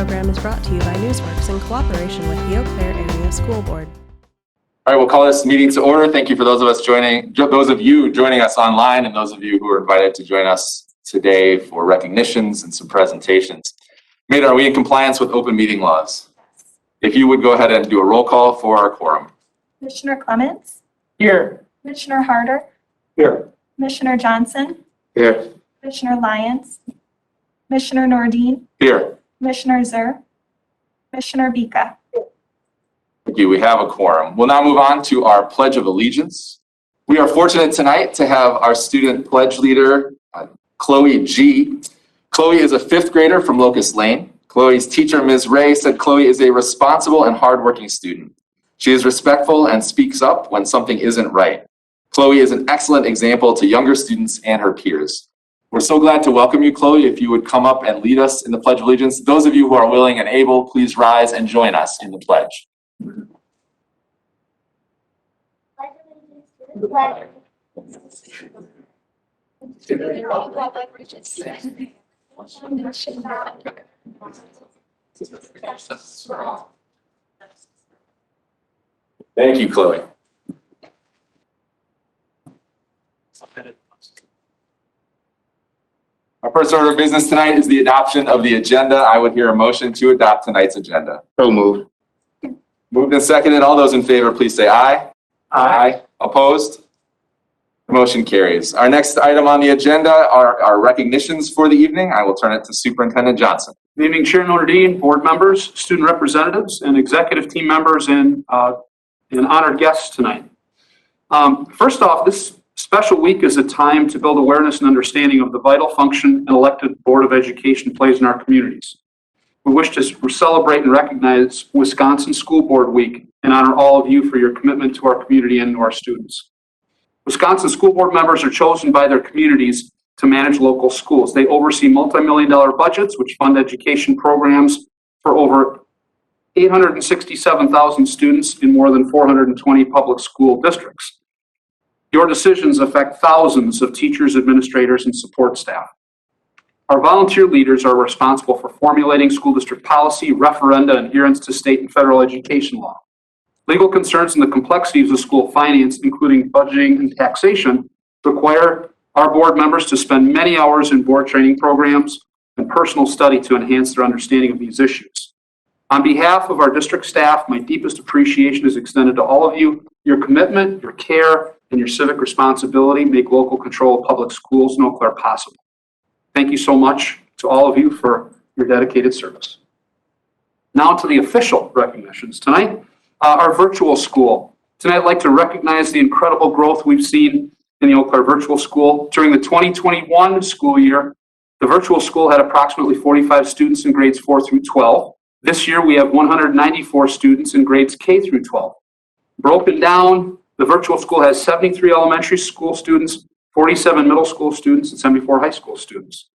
program is brought to you by Newsworks in cooperation with the Eau Claire Area School Board. All right, we'll call this meeting to order. Thank you for those of you joining us online, and those of you who are invited to join us today for recognitions and some presentations. Maida, are we in compliance with open meeting laws? If you would go ahead and do a roll call for our quorum. Commissioner Clements? Here. Commissioner Harder? Here. Commissioner Johnson? Here. Commissioner Lyons? Commissioner Nordin? Here. Commissioner Zur? Commissioner Bika? Thank you. We have a quorum. We'll now move on to our Pledge of Allegiance. We are fortunate tonight to have our student pledge leader, Chloe G. Chloe is a fifth grader from Locust Lane. Chloe's teacher, Ms. Ray, said Chloe is a responsible and hardworking student. She is respectful and speaks up when something isn't right. Chloe is an excellent example to younger students and her peers. We're so glad to welcome you, Chloe. If you would come up and lead us in the Pledge of Allegiance. Those of you who are willing and able, please rise and join us in the pledge. Thank you, Chloe. Our first order of business tonight is the adoption of the agenda. I would hear a motion to adopt tonight's agenda. So moved. Moved and seconded. All those in favor, please say aye. Aye. Opposed? The motion carries. Our next item on the agenda are our recognitions for the evening. I will turn it to Superintendent Johnson. Good evening, Chair Nordin, board members, student representatives, and executive team members and honored guests tonight. First off, this special week is a time to build awareness and understanding of the vital function an elected Board of Education plays in our communities. We wish to celebrate and recognize Wisconsin School Board Week and honor all of you for your commitment to our community and to our students. Wisconsin School Board members are chosen by their communities to manage local schools. They oversee multi-million-dollar budgets which fund education programs for over 867,000 students in more than 420 public school districts. Your decisions affect thousands of teachers, administrators, and support staff. Our volunteer leaders are responsible for formulating school district policy, referenda, and adherence to state and federal education law. Legal concerns and the complexities of school finance, including budgeting and taxation, require our board members to spend many hours in board training programs and personal study to enhance their understanding of these issues. On behalf of our district staff, my deepest appreciation is extended to all of you. Your commitment, your care, and your civic responsibility make local control of public schools in Eau Claire possible. Thank you so much to all of you for your dedicated service. Now to the official recognitions. Tonight, our virtual school. Tonight, I'd like to recognize the incredible growth we've seen in the Eau Claire Virtual School. During the 2021 school year, the virtual school had approximately 45 students in grades 4 through 12. This year, we have 194 students in grades K through 12. Broken down, the virtual school has 73 elementary school students, 47 middle school students, and 74 high school students.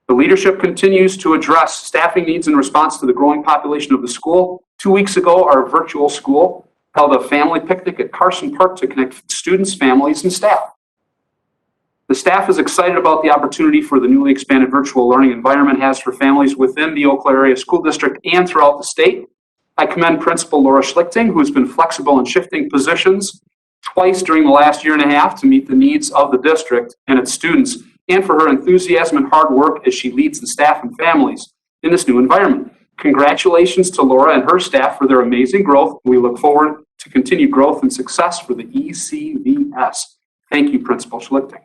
The leadership continues to address staffing needs in response to the growing population of the school. 2 weeks ago, our virtual school held a family picnic at Carson Park to connect students, families, and staff. The staff is excited about the opportunity for the newly expanded virtual learning environment has for families within the Eau Claire Area School District and throughout the state. I commend Principal Laura Schlichting, who has been flexible in shifting positions twice during the last year and a half to meet the needs of the district and its students, and for her enthusiasm and hard work as she leads the staff and families in this new environment. Congratulations to Laura and her staff for their amazing growth. We look forward to continued growth and success for the ECVS. Thank you, Principal Schlichting.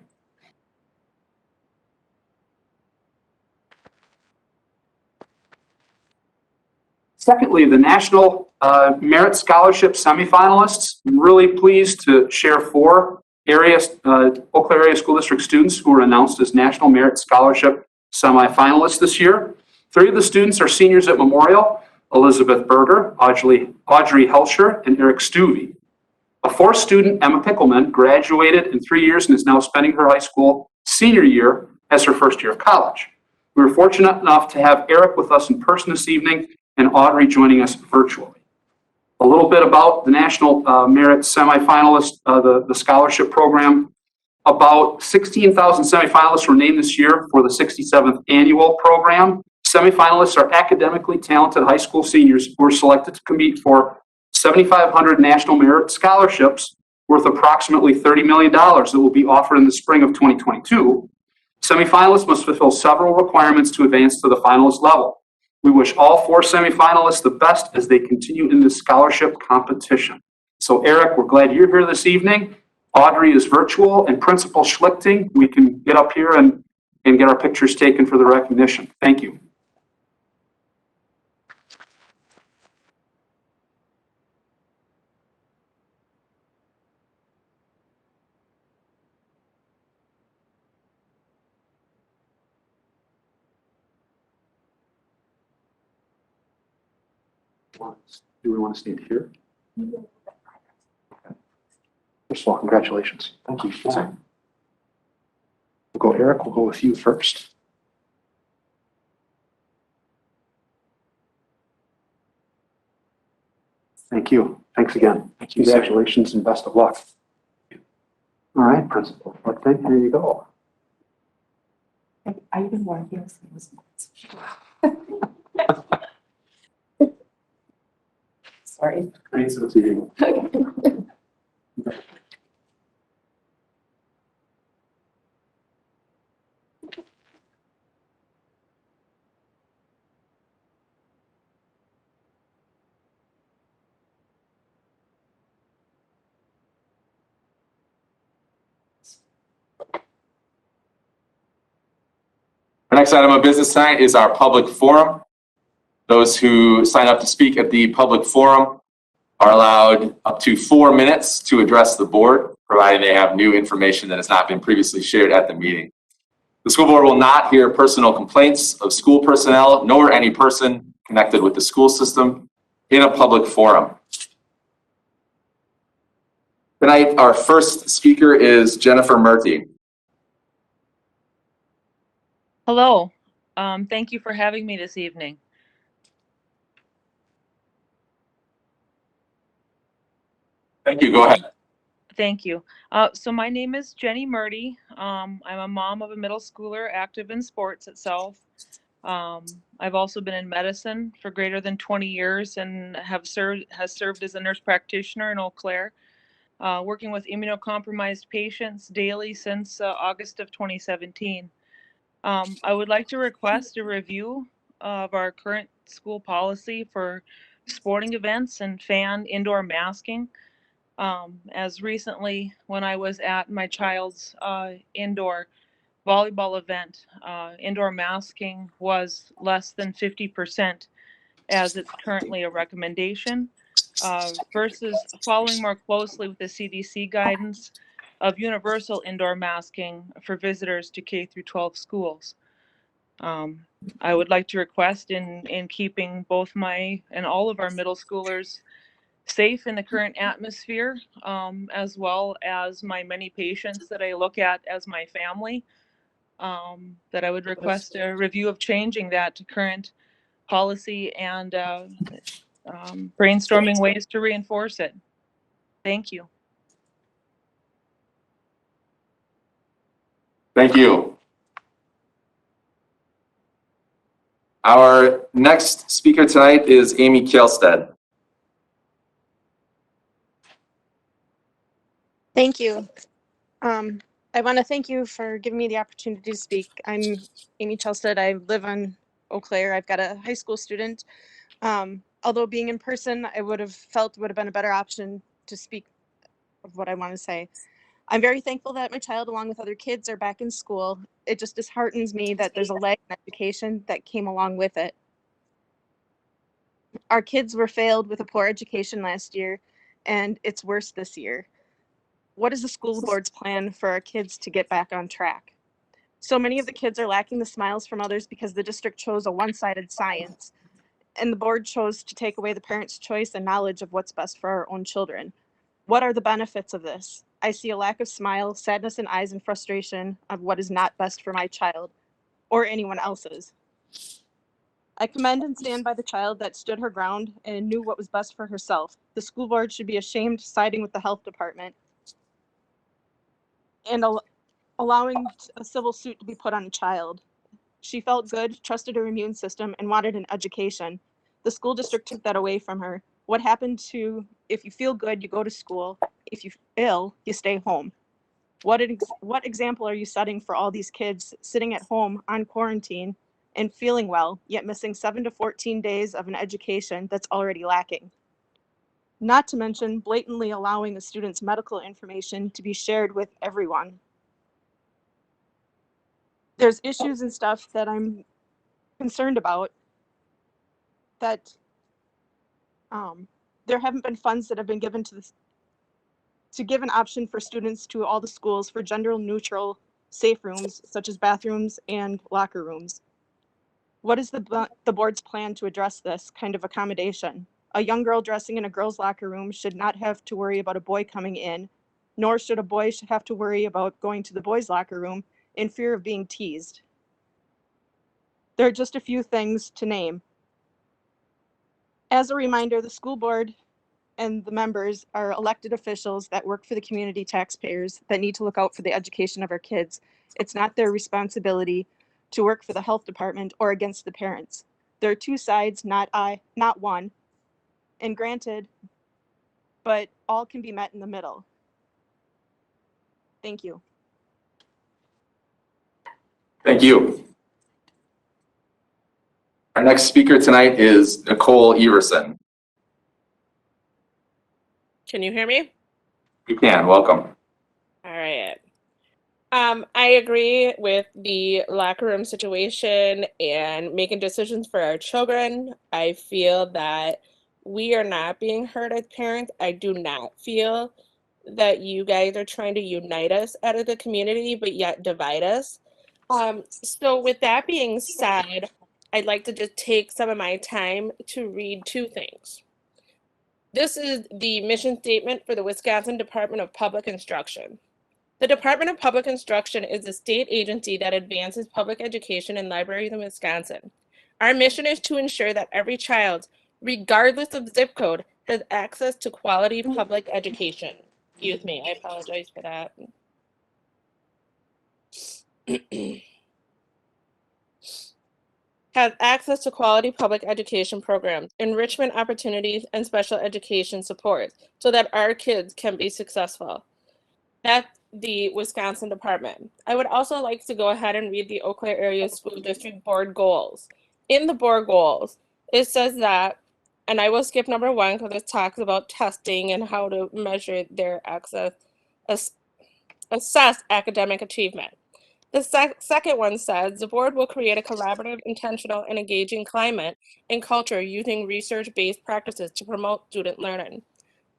Secondly, the National Merit Scholarship Semi-Finalists. I'm really pleased to share 4 Eau Claire Area School District students who were announced as National Merit Scholarship Semi-Finalists this year. 3 of the students are seniors at Memorial: Elizabeth Berger, Audrey Helscher, and Eric Stuvey. A 4th student, Emma Pickelman, graduated in 3 years and is now spending her high school senior year as her first year of college. We were fortunate enough to have Eric with us in person this evening and Audrey joining us virtually. A little bit about the National Merit Semifinalists, the scholarship program. About 16,000 semifinalists were named this year for the 67th annual program. Semi-finalists are academically talented high school seniors who are selected to compete for 7,500 National Merit Scholarships worth approximately $30 million that will be offered in the spring of 2022. Semi-finalists must fulfill several requirements to advance to the finalist level. We wish all 4 semi-finalists the best as they continue in this scholarship competition. So Eric, we're glad you're here this evening. Audrey is virtual, and Principal Schlichting, we can get up here and get our pictures taken for the recognition. Thank you. Do we want to stand here? First of all, congratulations. Thank you. We'll go Eric, we'll go with you first. Thank you. Thanks again. Thank you. Congratulations and best of luck. All right, Principal. Okay, here you go. I even want to hear Sorry. Nice to see you. Our next item of business tonight is our public forum. Those who sign up to speak at the public forum are allowed up to 4 minutes to address the board, provided they have new information that has not been previously shared at the meeting. The school board will not hear personal complaints of school personnel nor any person connected with the school system in a public forum. Tonight, our first speaker is Jennifer Murty. Hello. Thank you for having me this evening. Thank you. Go ahead. Thank you. So my name is Jenny Murty. I'm a mom of a middle schooler active in sports itself. I've also been in medicine for greater than 20 years and has served as a nurse practitioner in Eau Claire, working with immunocompromised patients daily since August of 2017. I would like to request a review of our current school policy for sporting events and fan indoor masking. As recently when I was at my child's indoor volleyball event, indoor masking was less than 50% as it's currently a recommendation versus following more closely with the CDC guidance of universal indoor masking for visitors to K through 12 schools. I would like to request in keeping both my and all of our middle schoolers safe in the current atmosphere, as well as my many patients that I look at as my family, that I would request a review of changing that to current policy and brainstorming ways to reinforce it. Thank you. Thank you. Our next speaker tonight is Amy Kjellstead. Thank you. I want to thank you for giving me the opportunity to speak. I'm Amy Kjellstead. I live on Eau Claire. I've got a high school student. Although being in person, I would have felt would have been a better option to speak of what I want to say. I'm very thankful that my child, along with other kids, are back in school. It just disheartens me that there's a lag in education that came along with it. Our kids were failed with a poor education last year, and it's worse this year. What is the school board's plan for our kids to get back on track? So many of the kids are lacking the smiles from others because the district chose a one-sided science, and the board chose to take away the parents' choice and knowledge of what's best for our own children. What are the benefits of this? I see a lack of smile, sadness in eyes, and frustration of what is not best for my child or anyone else's. I commend and stand by the child that stood her ground and knew what was best for herself. The school board should be ashamed siding with the health department and allowing a civil suit to be put on a child. She felt good, trusted her immune system, and wanted an education. The school district took that away from her. What happened to if you feel good, you go to school. If you ill, you stay home. What example are you setting for all these kids sitting at home on quarantine and feeling well, yet missing 7 to 14 days of an education that's already lacking? Not to mention blatantly allowing the students' medical information to be shared with everyone. There's issues and stuff that I'm concerned about that there haven't been funds that have been given to this to give an option for students to all the schools for gender neutral safe rooms such as bathrooms and locker rooms. What is the board's plan to address this kind of accommodation? A young girl dressing in a girl's locker room should not have to worry about a boy coming in, nor should a boy have to worry about going to the boys' locker room in fear of being teased. There are just a few things to name. As a reminder, the school board and the members are elected officials that work for the community taxpayers that need to look out for the education of our kids. It's not their responsibility to work for the health department or against the parents. There are two sides, not one. And granted, but all can be met in the middle. Thank you. Thank you. Our next speaker tonight is Nicole Everson. Can you hear me? You can, welcome. All right. I agree with the locker room situation and making decisions for our children. I feel that we are not being heard as parents. I do not feel that you guys are trying to unite us out of the community, but yet divide us. So with that being said, I'd like to just take some of my time to read two things. This is the mission statement for the Wisconsin Department of Public Instruction. The Department of Public Instruction is a state agency that advances public education in libraries in Wisconsin. Our mission is to ensure that every child, regardless of zip code, has access to quality public education. Excuse me, I apologize for that. Has access to quality public education programs, enrichment opportunities, and special education support so that our kids can be successful. That's the Wisconsin Department. I would also like to go ahead and read the Eau Claire Area School District Board Goals. In the board goals, it says that, and I will skip number 1 because it talks about testing and how to measure their access, assess academic achievement. The second one says the board will create a collaborative, intentional, and engaging climate and culture using research-based practices to promote student learning.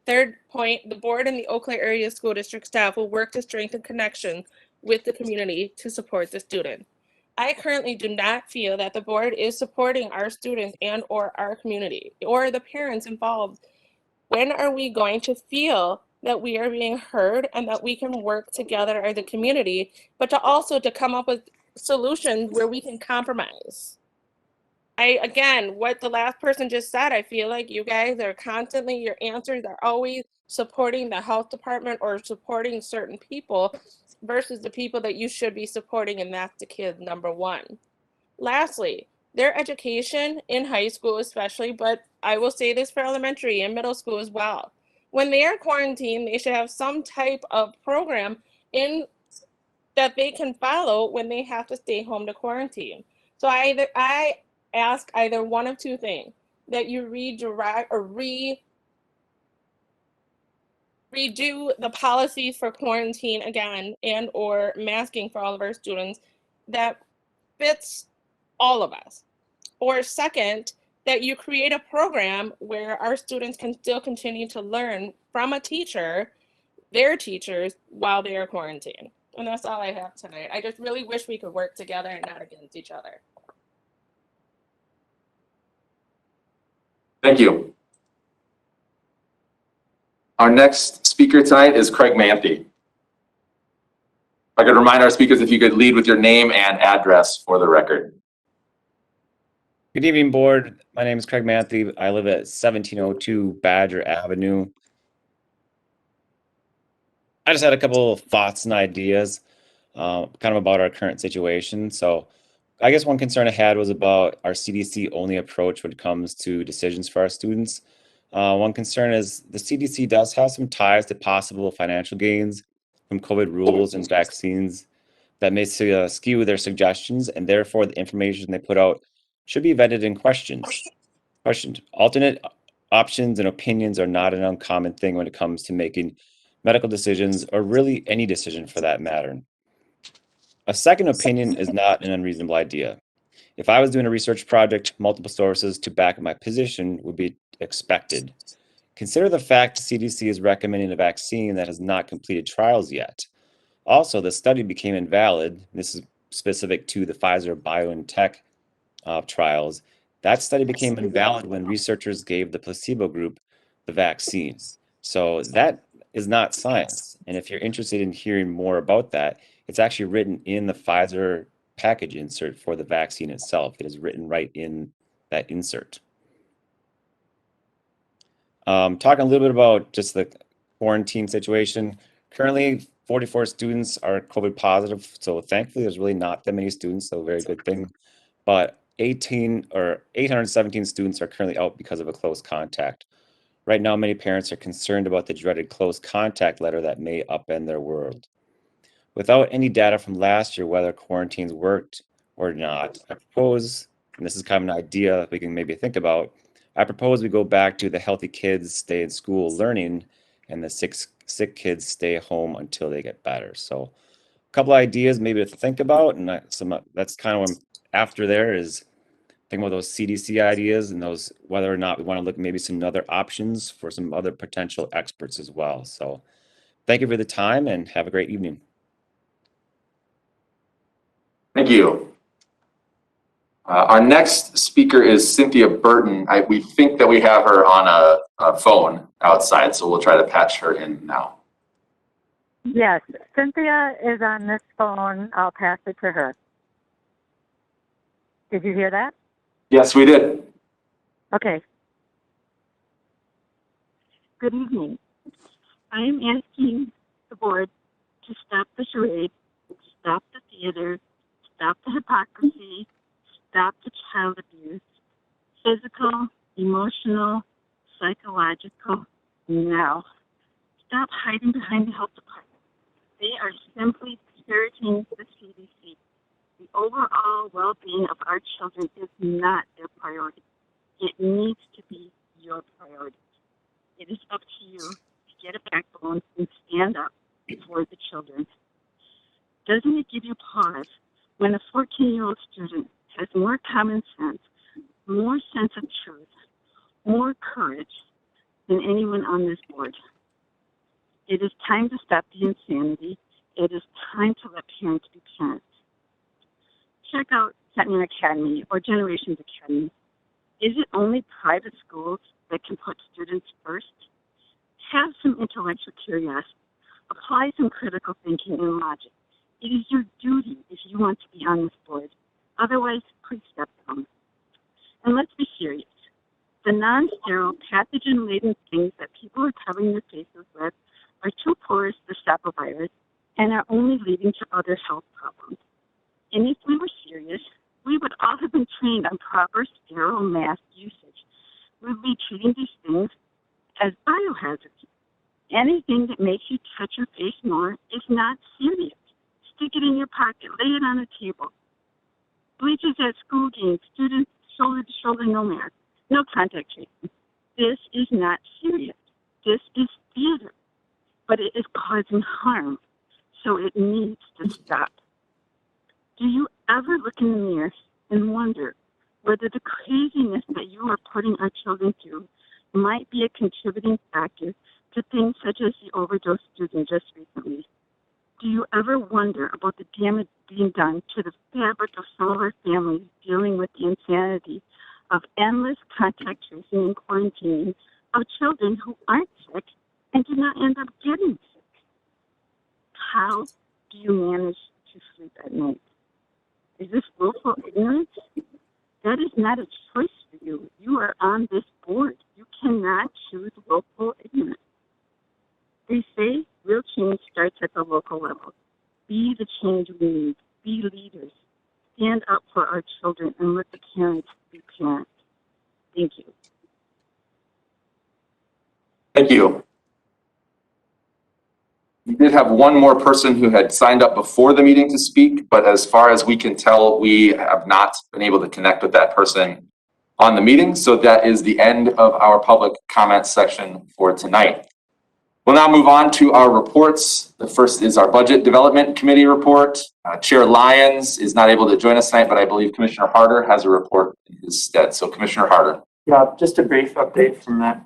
Third point, the board and the Eau Claire Area School District staff will work to strengthen connections with the community to support the student. I currently do not feel that the board is supporting our students and or our community or the parents involved. When are we going to feel that we are being heard and that we can work together as a community, but to come up with solutions where we can compromise? Again, what the last person just said, I feel like you guys are constantly, your answers are always supporting the health department or supporting certain people versus the people that you should be supporting, and that's the kids, number 1. Lastly, their education in high school especially, but I will say this for elementary and middle school as well. When they are quarantined, they should have some type of program in that they can follow when they have to stay home to quarantine. So I ask either one of two things, that you redirect or redo the policies for quarantine again and or masking for all of our students that fits all of us. Or second, that you create a program where our students can still continue to learn from a teacher, their teachers, while they are quarantined. And that's all I have tonight. I just really wish we could work together and not against each other. Thank you. Our next speaker tonight is Craig Manthe. If I could remind our speakers if you could lead with your name and address for the record. Good evening, board. My name is Craig Manthe. I live at 1702 Badger Avenue. I just had a couple of thoughts and ideas kind of about our current situation. So I guess one concern I had was about our CDC only approach when it comes to decisions for our students. One concern is the CDC does have some ties to possible financial gains from COVID rules and vaccines that may skew their suggestions, and therefore the information they put out should be vetted and questioned. Alternate options and opinions are not an uncommon thing when it comes to making medical decisions, or really any decision for that matter. A second opinion is not an unreasonable idea. If I was doing a research project, multiple sources to back up my position would be expected. Consider the fact the CDC is recommending a vaccine that has not completed trials yet. Also, the study became invalid. This is specific to the Pfizer BioNTech trials. That study became invalid when researchers gave the placebo group the vaccine. So that is not science. And if you're interested in hearing more about that, it's actually written in the Pfizer package insert for the vaccine itself. It is written right in that insert. Talking a little bit about just the quarantine situation. Currently, 44 students are COVID positive, so thankfully there's really not that many students, so very good thing. But 817 students are currently out because of a close contact. Right now, many parents are concerned about the dreaded close contact letter that may upend their world. Without any data from last year whether quarantines worked or not, I propose, and this is kind of an idea we can maybe think about, I propose we go back to the healthy kids stay in school learning and the sick kids stay home until they get better. So a couple of ideas maybe to think about, and that's kind of what I'm after there is think about those CDC ideas and those whether or not we want to look maybe some other options for some other potential experts as well. So thank you for the time and have a great evening. Thank you. Our next speaker is Cynthia Burton. We think that we have her on a phone outside, so we'll try to patch her in now. Yes, Cynthia is on this phone. I'll pass it to her. Did you hear that? Yes, we did. Okay. Good evening. I am asking the board to stop the charade, stop the theater, stop the hypocrisy, stop the child abuse, physical, emotional, psychological, now. Stop hiding behind the health department. They are simply parroting the CDC. The overall well-being of our children is not their priority. It needs to be your priority. It is up to you to get a backbone and stand up for the children. Doesn't it give you pause when a 14-year-old student has more common sense, more sense of truth, more courage than anyone on this board? It is time to stop the insanity. It is time to let parents be parents. Check out Sentinel Academy or Generations Academy. Is it only private schools that can put students first? Have some intellectual curiosity. Apply some critical thinking and logic. It is your duty if you want to be on this board. Otherwise, please step down. And let's be serious. The non-sterile, pathogen-laden things that people are covering their faces with are too porous to stop a virus and are only leading to other health problems. And if we were serious, we would all have been trained on proper sterile mask usage. We'd be treating these things as biohazards. Anything that makes you touch your face more is not serious. Stick it in your pocket, lay it on a table. Bleachers at school games, students shoulder to shoulder, no mask, no contact tracing. This is not serious. This is theater, but it is causing harm, so it needs to stop. Do you ever look in the mirror and wonder whether the craziness that you are putting our children through might be a contributing factor to things such as the overdose student just recently? Do you ever wonder about the damage being done to the fabric of some of our families dealing with the insanity of endless contact tracing and quarantining of children who aren't sick and do not end up getting sick? How do you manage to sleep at night? Is this willful ignorance? That is not a choice for you. You are on this board. You cannot choose willful ignorance. They say real change starts at the local level. Be the change we need. Be leaders. stand up for our children and let the parents be parents. Thank you. Thank you. We did have one more person who had signed up before the meeting to speak, but as far as we can tell, we have not been able to connect with that person on the meeting. So that is the end of our public comment section for tonight. We'll now move on to our reports. The first is our Budget Development Committee report. Chair Lyons is not able to join us tonight, but I believe Commissioner Harder has a report in his stead. So Commissioner Harder. Yeah, just a brief update from that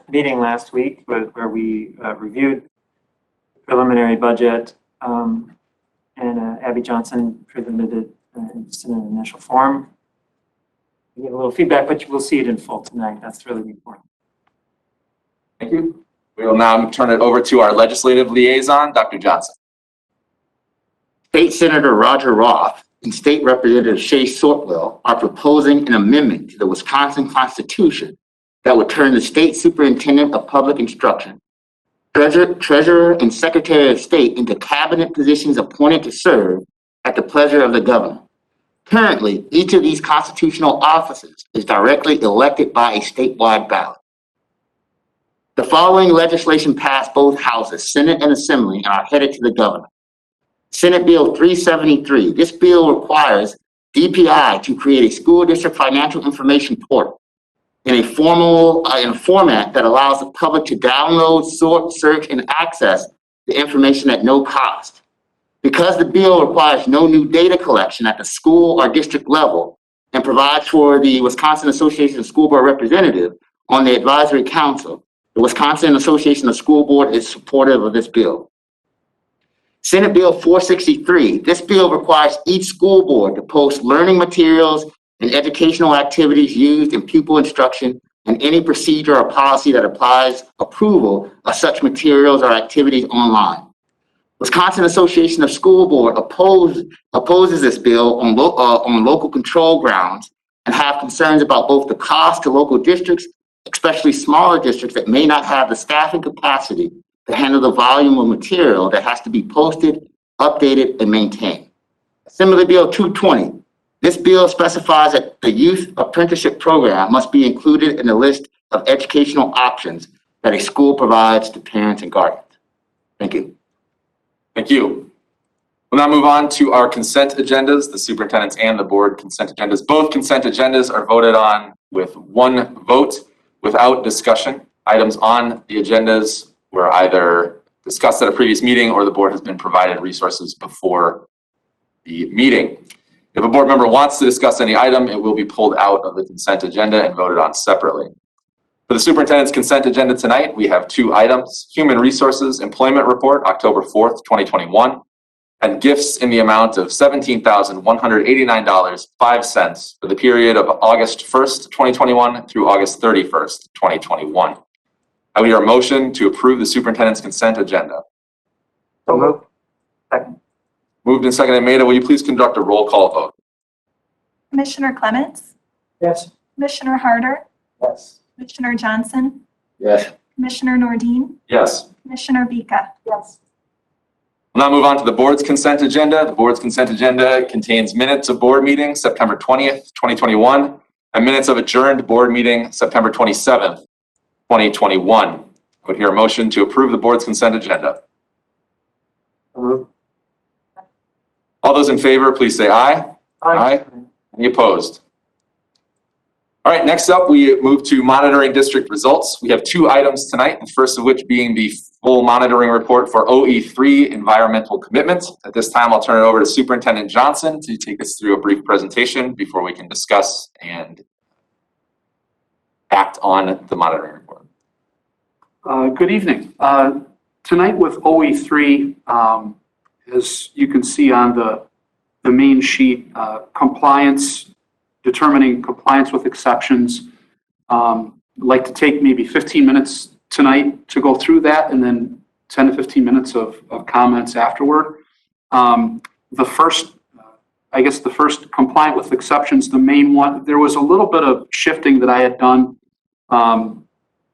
meeting last week where we reviewed the preliminary budget, and Abby Johnson presented it just in an initial form. We get a little feedback, but you will see it in full tonight. That's really important. Thank you. We will now turn it over to our Legislative Liaison, Dr. Johnson. State Senator Roger Roth and State Representative Shay Sortwell are proposing an amendment to the Wisconsin Constitution that would turn the State Superintendent of Public Instruction, Treasurer, and Secretary of State into cabinet positions appointed to serve at the pleasure of the governor. Currently, each of these constitutional offices is directly elected by a statewide ballot. The following legislation passed both houses, Senate and Assembly, and are headed to the governor. Senate Bill 373. This bill requires DPI to create a school district financial information portal in a format that allows the public to download, sort, search, and access the information at no cost. Because the bill requires no new data collection at the school or district level and provides for the Wisconsin Association of School Board Representatives on the advisory council, the Wisconsin Association of School Board is supportive of this bill. Senate Bill 463. This bill requires each school board to post learning materials and educational activities used in pupil instruction and any procedure or policy that applies approval of such materials or activities online. Wisconsin Association of School Board opposes this bill on local control grounds and have concerns about both the cost to local districts, especially smaller districts that may not have the staffing capacity to handle the volume of material that has to be posted, updated, and maintained. Assembly Bill 220. This bill specifies that the youth apprenticeship program must be included in the list of educational options that a school provides to parents and guardians. Thank you. Thank you. We'll now move on to our consent agendas, the superintendent's and the board consent agendas. Both consent agendas are voted on with one vote without discussion. Items on the agendas were either discussed at a previous meeting or the board has been provided resources before the meeting. If a board member wants to discuss any item, it will be pulled out of the consent agenda and voted on separately. For the superintendent's consent agenda tonight, we have two items: Human Resources Employment Report, October 4th, 2021, and gifts in the amount of $17,189.05 for the period of August 1st, 2021 through August 31st, 2021. I would hear a motion to approve the superintendent's consent agenda. So moved. Second. Moved and seconded. Maida, will you please conduct a roll call vote? Commissioner Clements, Yes. Commissioner Harder, Yes. Commissioner Johnson, Yes. Commissioner Nordin, Yes. Commissioner Bika. Yes. We'll now move on to the board's consent agenda. The board's consent agenda contains minutes of board meeting September 20th, 2021, and minutes of adjourned board meeting September 27th, 2021. I would hear a motion to approve the board's consent agenda. So moved. All those in favor, please say aye. Aye. Any opposed? All right, next up, we move to monitoring district results. We have two items tonight, the first of which being the full monitoring report for OE3 environmental commitments. At this time, I'll turn it over to Superintendent Johnson to take us through a brief presentation before we can discuss and act on the monitoring report. Good evening. Tonight with OE3, as you can see on the main sheet, determining compliance with exceptions. I'd like to take maybe 15 minutes tonight to go through that and then 10 to 15 minutes of comments afterward. The first compliant with exceptions, the main one, there was a little bit of shifting that I had done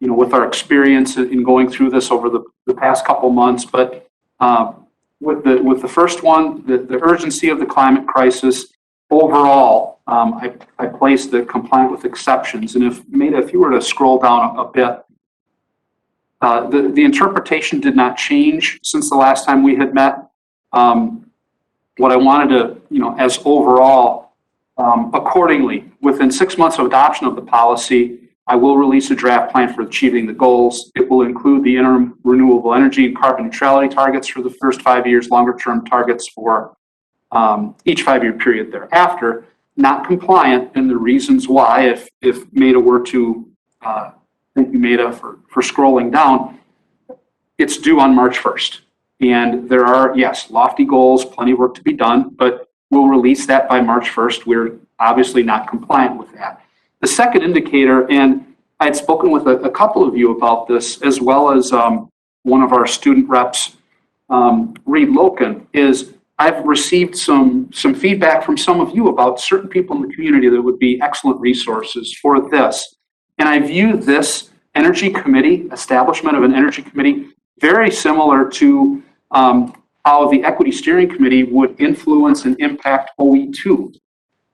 with our experience in going through this over the past couple months. But with the first one, the urgency of the climate crisis overall, I placed the compliant with exceptions. And if you were to scroll down a bit, the interpretation did not change since the last time we had met. What I wanted to, as overall, accordingly, within 6 months of adoption of the policy, I will release a draft plan for achieving the goals. It will include the interim renewable energy and carbon neutrality targets for the first 5 years, longer term targets for each 5-year period thereafter. Not compliant, and the reasons why, if Maida were to, thank you Maida for scrolling down, it's due on March 1st. And there are, yes, lofty goals, plenty of work to be done, but we'll release that by March 1st. We're obviously not compliant with that. The second indicator, and I had spoken with a couple of you about this, as well as one of our student reps, Reed Loken, is I've received some feedback from some of you about certain people in the community that would be excellent resources for this. And I view this energy committee, establishment of an energy committee, very similar to how the equity steering committee would influence and impact OE2.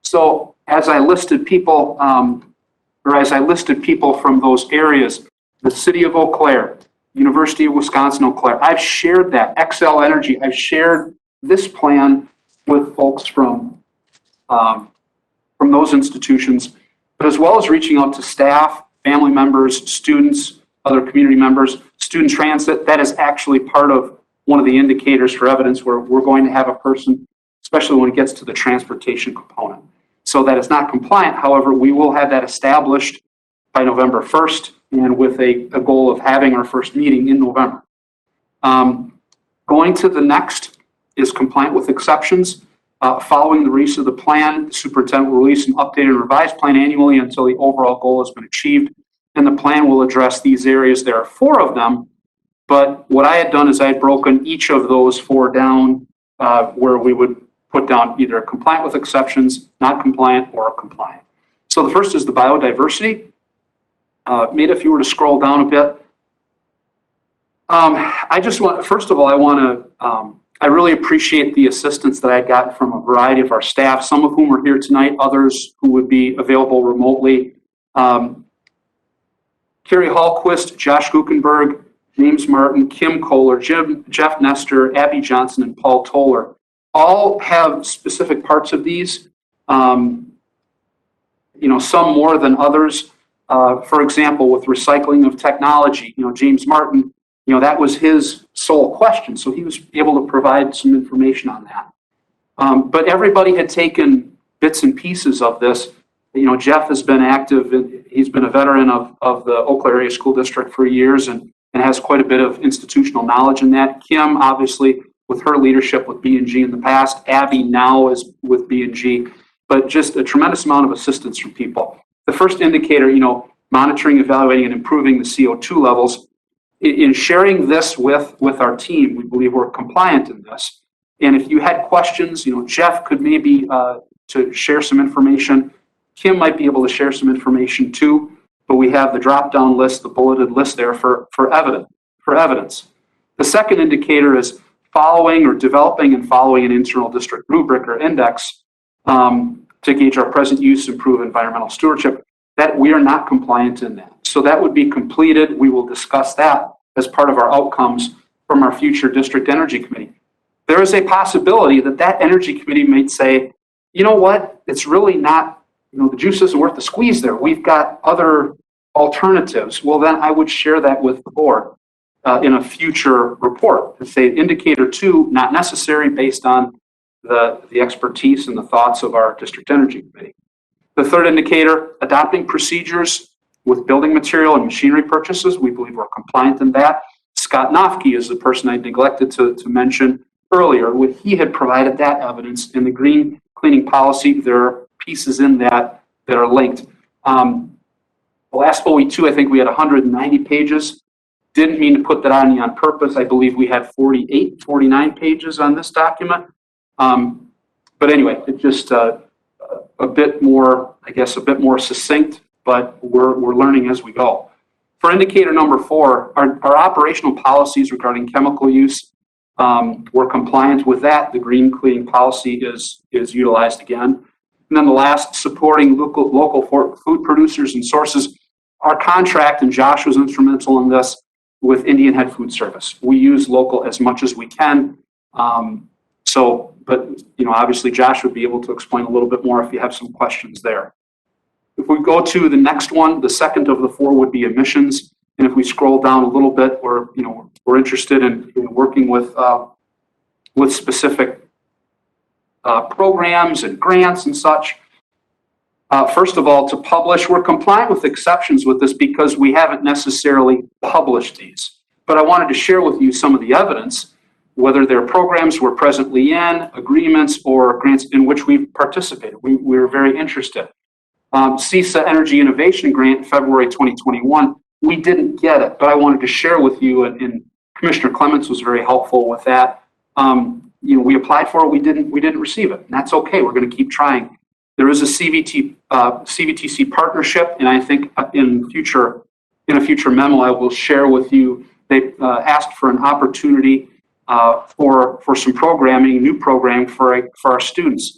So as I listed people, from those areas, the city of Eau Claire, University of Wisconsin Eau Claire, I've shared that. Xcel Energy, I've shared this plan with folks from those institutions, but as well as reaching out to staff, family members, students, other community members, student transit. That is actually part of one of the indicators for evidence where we're going to have a person, especially when it gets to the transportation component. So that is not compliant. However, we will have that established by November 1st and with a goal of having our first meeting in November. Going to the next is compliant with exceptions. Following the release of the plan, the superintendent will release an updated and revised plan annually until the overall goal has been achieved. And the plan will address these areas. There are 4 of them, but what I had done is I had broken each of those 4 down where we would put down either compliant with exceptions, not compliant, or compliant. So the first is the biodiversity. Maida, if you were to scroll down a bit. First of all, I really appreciate the assistance that I got from a variety of our staff, some of whom are here tonight, others who would be available remotely. Carrie Hallquist, Josh Guckenberg, James Martin, Kim Kohler, Jeff Nestor, Abby Johnson, and Paul Toller all have specific parts of these, some more than others. For example, with recycling of technology, James Martin, that was his sole question, so he was able to provide some information on that. But everybody had taken bits and pieces of this. Jeff has been active, he's been a veteran of the Eau Claire Area School District for years and has quite a bit of institutional knowledge in that. Kim, obviously, with her leadership with B&G in the past. Abby now is with B&G, but just a tremendous amount of assistance from people. The first indicator, monitoring, evaluating, and improving the CO2 levels. In sharing this with our team, we believe we're compliant in this. And if you had questions, Jeff could maybe to share some information. Kim might be able to share some information too, but we have the drop-down list, the bulleted list there for evidence. The second indicator is developing and following an internal district rubric or index to gauge our present use, improve environmental stewardship. That we are not compliant in that. So that would be completed. We will discuss that as part of our outcomes from our future district energy committee. There is a possibility that energy committee might say, you know what, it's really not, the juice isn't worth the squeeze there. We've got other alternatives. Well, then I would share that with the board in a future report to say indicator 2, not necessary based on the expertise and the thoughts of our district energy committee. The third indicator, adopting procedures with building material and machinery purchases. We believe we're compliant in that. Scott Nofke is the person I neglected to mention earlier. He had provided that evidence in the green cleaning policy. There are pieces in that are linked. The last OE2, I think we had 190 pages. Didn't mean to put that on you on purpose. I believe we had 49 pages on this document. But anyway, it just a bit more succinct, but we're learning as we go. For indicator number 4, our operational policies regarding chemical use, we're compliant with that. The green cleaning policy is utilized again. And then the last, supporting local food producers and sources. Our contract, and Josh was instrumental in this, with Indian Head Food Service. We use local as much as we can. But obviously Josh would be able to explain a little bit more if you have some questions there. If we go to the next one, the second of the four would be emissions. And if we scroll down a little bit, we're interested in working with specific programs and grants and such. First of all, to publish, we're compliant with exceptions with this because we haven't necessarily published these. But I wanted to share with you some of the evidence, whether they're programs we're presently in, agreements, or grants in which we've participated. We're very interested. CISA Energy Innovation Grant in February 2021, we didn't get it, but I wanted to share with you, and Commissioner Clements was very helpful with that. We applied for it, we didn't receive it, and that's okay. We're going to keep trying. There is a CVTC partnership, and I think in a future memo I will share with you. They asked for an opportunity for some programming, new programming for our students.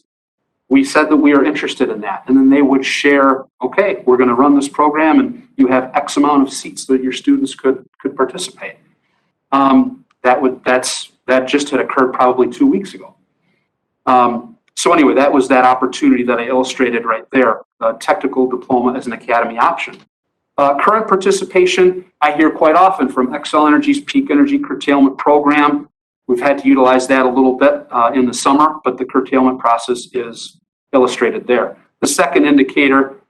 We said that we are interested in that, and then they would share, okay, we're going to run this program, and you have X amount of seats that your students could participate. That just had occurred probably 2 weeks ago. So anyway, that was that opportunity that I illustrated right there, technical diploma as an academy option. Current participation, I hear quite often from Xcel Energy's Peak Energy Curtailment Program. We've had to utilize that a little bit in the summer, but the curtailment process is illustrated there. The second indicator,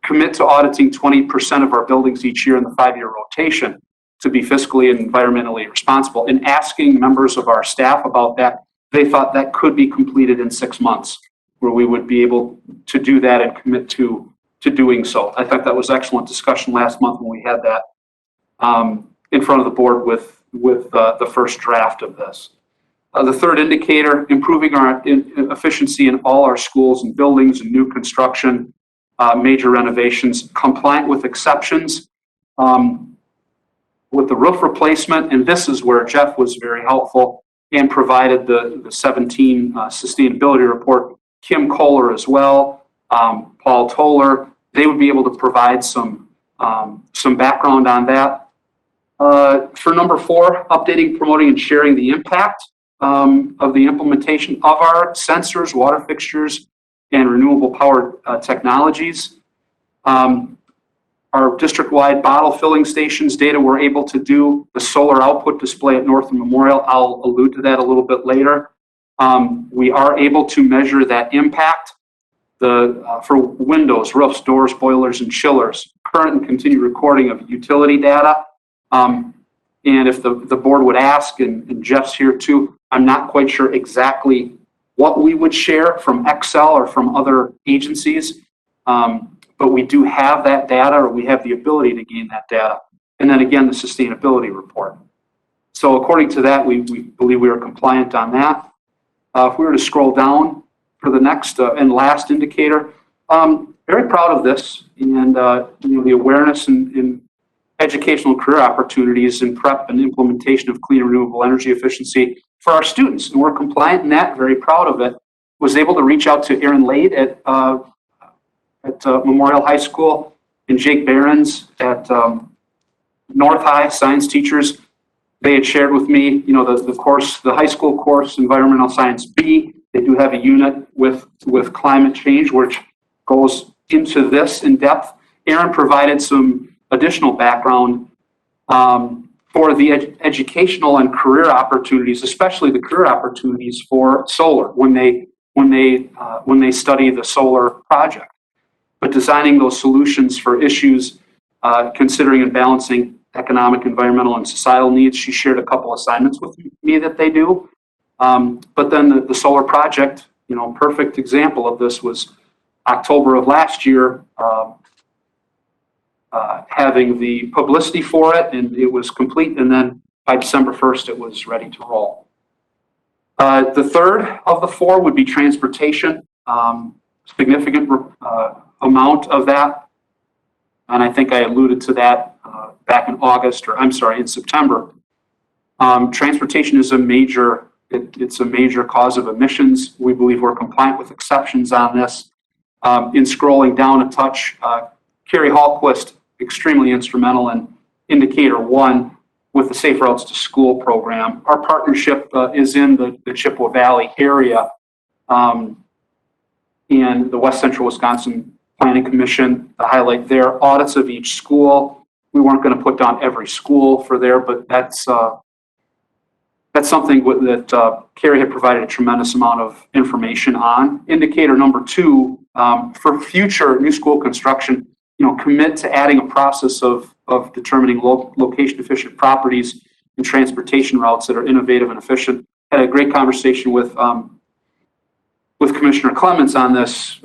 commit to auditing 20% of our buildings each year in the 5-year rotation to be fiscally and environmentally responsible. And asking members of our staff about that, they thought that could be completed in 6 months, where we would be able to do that and commit to doing so. I thought that was excellent discussion last month when we had that in front of the board with the first draft of this. The third indicator, improving our efficiency in all our schools and buildings and new construction, major renovations, compliant with exceptions. With the roof replacement, and this is where Jeff was very helpful and provided the 17 sustainability report. Kim Kohler as well, Paul Toller, they would be able to provide some background on that. For number 4, updating, promoting, and sharing the impact of the implementation of our sensors, water fixtures, and renewable power technologies. Our district-wide bottle filling stations data, we're able to do the solar output display at Northern Memorial. I'll allude to that a little bit later. We are able to measure that impact for windows, roofs, doors, boilers, and chillers. Current and continued recording of utility data. And if the board would ask, and Jeff's here too, I'm not quite sure exactly what we would share from Excel or from other agencies. But we do have that data, or we have the ability to gain that data. And then again, the sustainability report. So according to that, we believe we are compliant on that. If we were to scroll down for the next and last indicator, very proud of this, and the awareness in educational career opportunities in prep and implementation of clean renewable energy efficiency for our students. And we're compliant in that, very proud of it. Was able to reach out to Aaron Lade at Memorial High School and Jake Behrens at North High, science teachers. They had shared with me, the course, the high school course, Environmental Science B. They do have a unit with climate change, which goes into this in depth. Aaron provided some additional background for the educational and career opportunities, especially the career opportunities for solar when they study the solar project. But designing those solutions for issues, considering and balancing economic, environmental, and societal needs. She shared a couple assignments with me that they do. But then the solar project, perfect example of this was October of last year, having the publicity for it, and it was complete. And then by December 1st, it was ready to roll. The third of the 4 would be transportation. Significant amount of that, and I think I alluded to that back in September. Transportation is a major cause of emissions. We believe we're compliant with exceptions on this. In scrolling down a touch, Carrie Hallquist, extremely instrumental in indicator 1 with the Safe Routes to School program. Our partnership is in the Chippewa Valley area and the West Central Wisconsin Planning Commission, the highlight there, audits of each school. We weren't going to put down every school for there, but that's something that Carrie had provided a tremendous amount of information on. Indicator number 2, for future new school construction, commit to adding a process of determining location efficient properties and transportation routes that are innovative and efficient. Had a great conversation with Commissioner Clements on this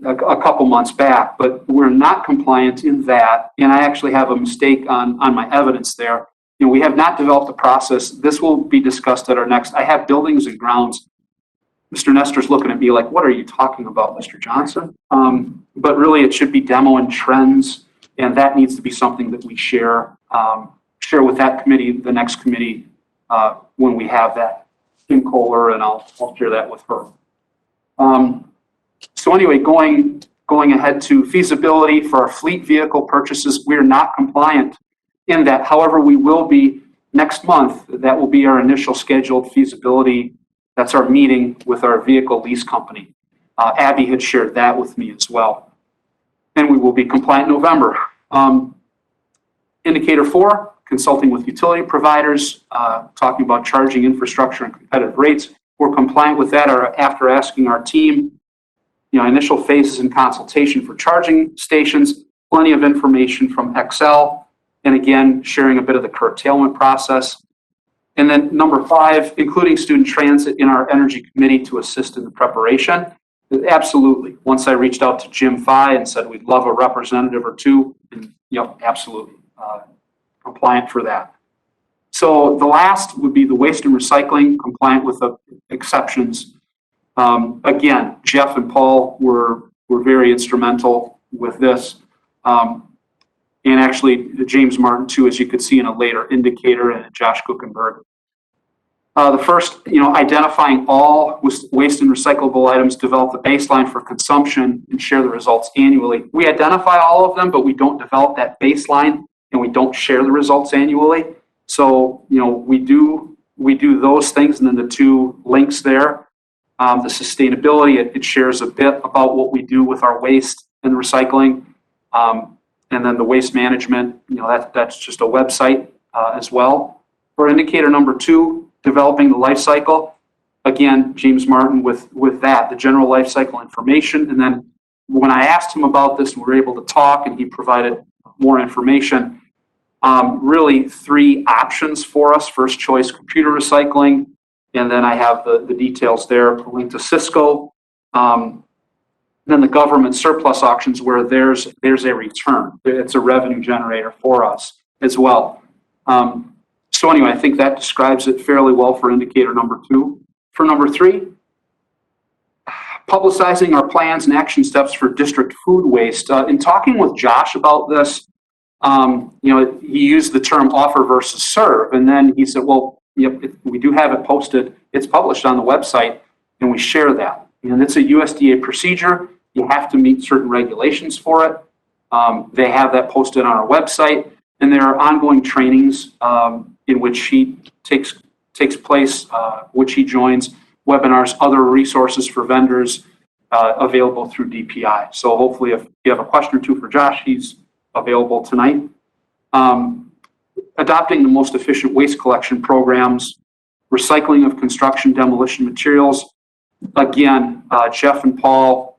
a couple months back, but we're not compliant in that. And I actually have a mistake on my evidence there. We have not developed a process. This will be discussed at our next. I have buildings and grounds. Mr. Nestor's looking at me like, what are you talking about, Mr. Johnson? But really it should be demo and trends, and that needs to be something that we share with that committee, the next committee, when we have that in Kohler, and I'll share that with her. So anyway, going ahead to feasibility for our fleet vehicle purchases, we're not compliant in that. However, we will be next month. That will be our initial scheduled feasibility. That's our meeting with our vehicle lease company. Abby had shared that with me as well. And we will be compliant in November. Indicator 4, consulting with utility providers, talking about charging infrastructure and competitive rates. We're compliant with that after asking our team, initial phases in consultation for charging stations, plenty of information from Excel, and again, sharing a bit of the curtailment process. And then number 5, including student transit in our energy committee to assist in the preparation. Absolutely. Once I reached out to Jim Fye and said we'd love a representative or two, and yep, absolutely compliant for that. So the last would be the waste and recycling, compliant with the exceptions. Again, Jeff and Paul were very instrumental with this. And actually, James Martin, too, as you could see in a later indicator, and Josh Guckenberg. The first, identifying all waste and recyclable items, develop the baseline for consumption, and share the results annually. We identify all of them, but we don't develop that baseline, and we don't share the results annually. So, we do those things, and then the 2 links there. The sustainability, it shares a bit about what we do with our waste and recycling. And then the waste management, that's just a website as well. For indicator number 2, developing the life cycle. Again, James Martin with that, the general life cycle information. And then when I asked him about this, we were able to talk, and he provided more information. Really 3 options for us. First choice, computer recycling. And then I have the details there, linked to Cisco. Then the government surplus auctions, where there's a return. It's a revenue generator for us as well. So anyway, I think that describes it fairly well for indicator number 2. For number 3, publicizing our plans and action steps for district food waste. In talking with Josh about this, he used the term offer versus serve. And then he said, well, we do have it posted. It's published on the website, and we share that. And it's a USDA procedure. You have to meet certain regulations for it. They have that posted on our website, and there are ongoing trainings in which he takes place, which he joins, webinars, other resources for vendors available through DPI. So hopefully, if you have a question or 2 for Josh, he's available tonight. Adopting the most efficient waste collection programs, recycling of construction demolition materials. Again, Jeff and Paul,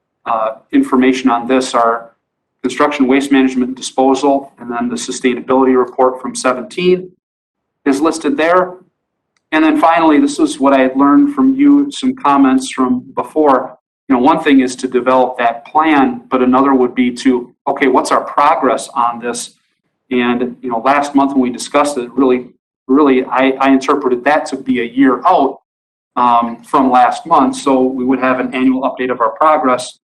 information on this are construction waste management and disposal, and then the sustainability report from 17 is listed there. And then finally, this is what I had learned from you, some comments from before. One thing is to develop that plan, but another would be to, okay, what's our progress on this? And, last month when we discussed it, really, I interpreted that to be a year out from last month. So we would have an annual update of our progress.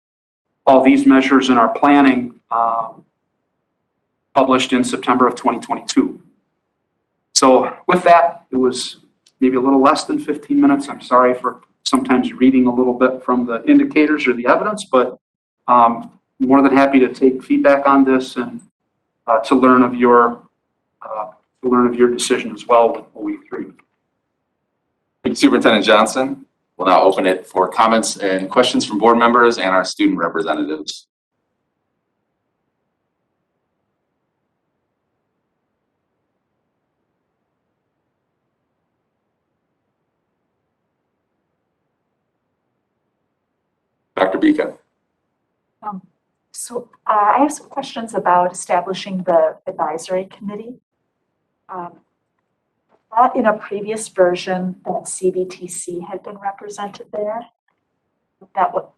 All these measures in our planning published in September of 2022. So with that, it was maybe a little less than 15 minutes. I'm sorry for sometimes reading a little bit from the indicators or the evidence, but More than happy to take feedback on this and to learn of your decision as well with OE3. Thank you, Superintendent Johnson. We'll now open it for comments and questions from board members and our student representatives. Dr. Bika. I have some questions about establishing the advisory committee. Thought in a previous version that CBTC had been represented there. That was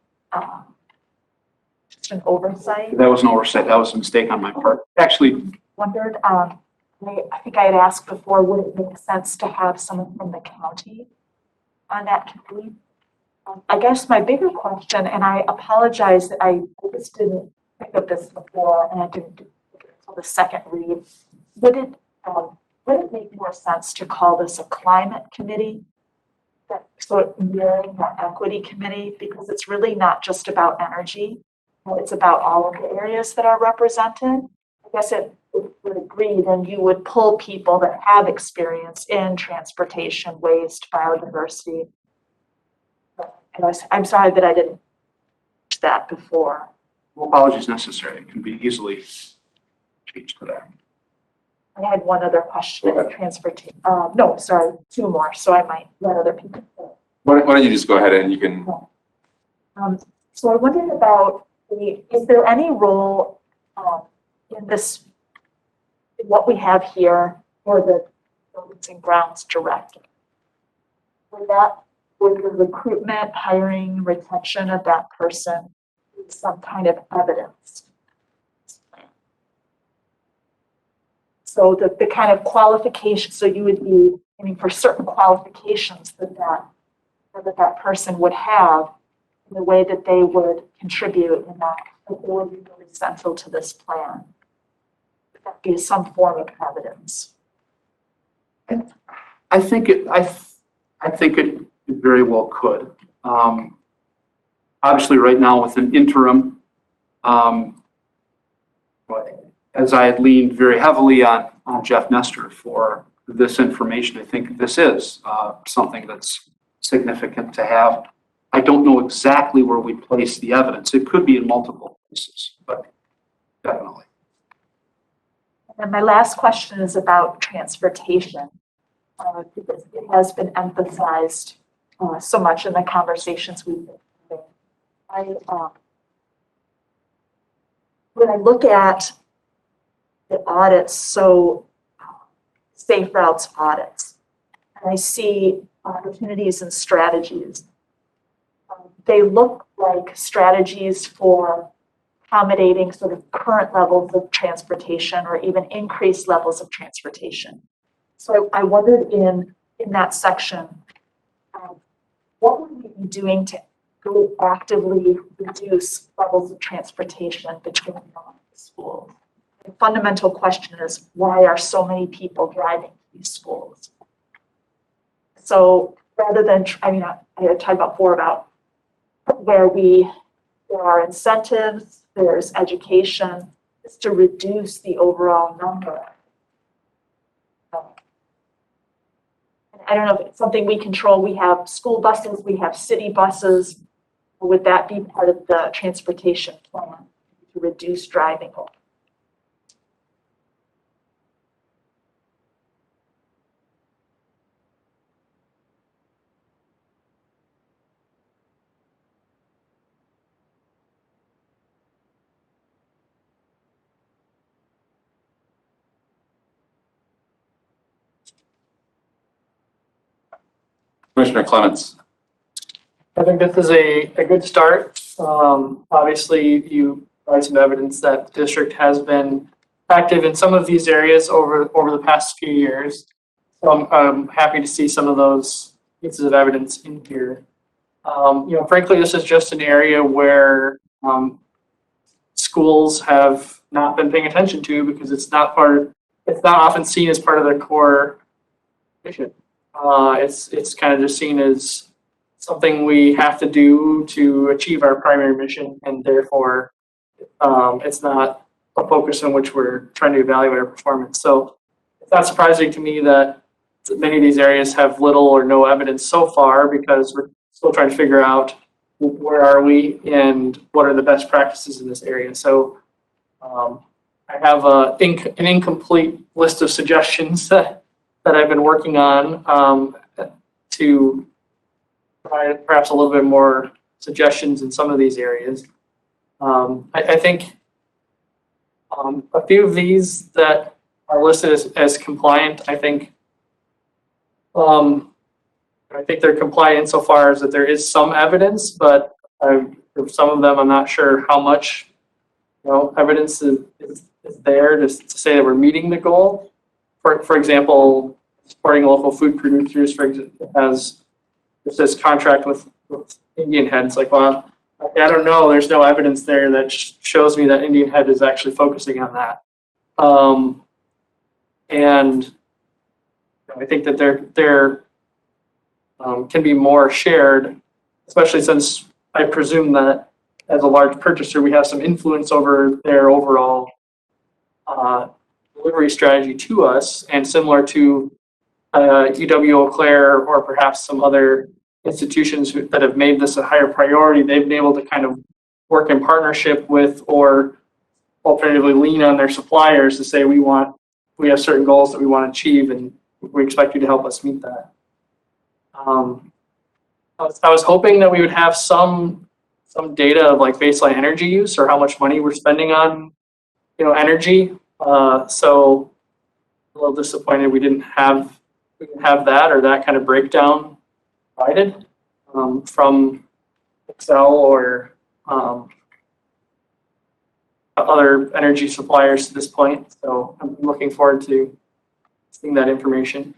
just an oversight. That was an oversight. That was a mistake on my part. Actually, Wondered, I think I had asked before, would it make sense to have someone from the county on that committee? I guess my bigger question, and I apologize that I just didn't think of this before and I didn't do it until the second read. Would it make more sense to call this a climate committee? That sort of mirroring the equity committee, because it's really not just about energy. It's about all of the areas that are represented. I guess it would agree, then you would pull people that have experience in transportation, waste, biodiversity. I'm sorry that I didn't do that before. no apologies necessary. It can be easily changed to that. I had one other question about transportation. No, sorry, two more. So I might let other people. Why don't you just go ahead and you can. So I wondered about is there any role in this, in what we have here for the Buildings and Grounds Director? Would the recruitment, hiring, retention of that person be some kind of evidence? So the kind of qualification, so you would be, I mean, for certain qualifications that person would have in the way that they would contribute and that would be really central to this plan. That be some form of evidence. I think it very well could. Obviously, right now with an interim, as I had leaned very heavily on Jeff Nestor for this information, I think this is something that's significant to have. I don't know exactly where we place the evidence. It could be in multiple places, but definitely. And my last question is about transportation, because it has been emphasized so much in the conversations we've been having. When I look at the audits, so safe routes audits, and I see opportunities and strategies. They look like strategies for accommodating sort of current levels of transportation or even increased levels of transportation. So I wondered in that section, what would we be doing to really actively reduce levels of transportation between schools? The fundamental question is, why are so many people driving to these schools? So rather than, I talked about before about where there are incentives, there's education, is to reduce the overall number. I don't know if it's something we control. We have school buses, we have city buses. Would that be part of the transportation plan to reduce driving? Commissioner Clements. I think this is a good start. Obviously, you provide some evidence that the district has been active in some of these areas over the past few years. So I'm happy to see some of those pieces of evidence in here. Frankly, this is just an area where schools have not been paying attention to because it's not often seen as part of their core mission. It's kind of just seen as something we have to do to achieve our primary mission, and therefore it's not a focus in which we're trying to evaluate our performance. So it's not surprising to me that many of these areas have little or no evidence so far, because we're still trying to figure out where are we and what are the best practices in this area. So I have an incomplete list of suggestions that I've been working on to provide perhaps a little bit more suggestions in some of these areas. I think a few of these that are listed as compliant, I think they're compliant insofar as that there is some evidence, but for some of them, I'm not sure how much evidence is there to say that we're meeting the goal. For example, supporting local food producers has this contract with Indian Head. It's like, well, I don't know. There's no evidence there that shows me that Indian Head is actually focusing on that. And I think that there can be more shared, especially since I presume that as a large purchaser, we have some influence over their overall delivery strategy to us, and similar to UW Eau Claire or perhaps some other institutions that have made this a higher priority, they've been able to kind of work in partnership with, or alternatively lean on their suppliers to say, we have certain goals that we want to achieve, and we expect you to help us meet that. I was hoping that we would have some data of like baseline energy use or how much money we're spending on, energy. So a little disappointed we didn't have that, or that kind of breakdown provided from Excel or other energy suppliers to this point. So I'm looking forward to seeing that information.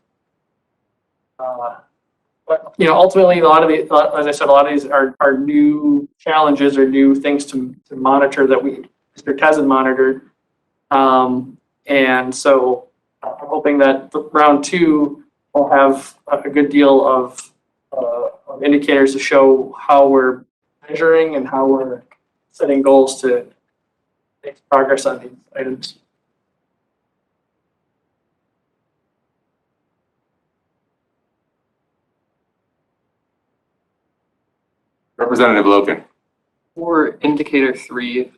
But ultimately, a lot of these, as I said, a lot of these are new challenges or new things to monitor that we district hasn't monitored. And so I'm hoping that round 2 will have a good deal of indicators to show how we're measuring and how we're setting goals to make progress on these items. Representative Logan. For indicator 3,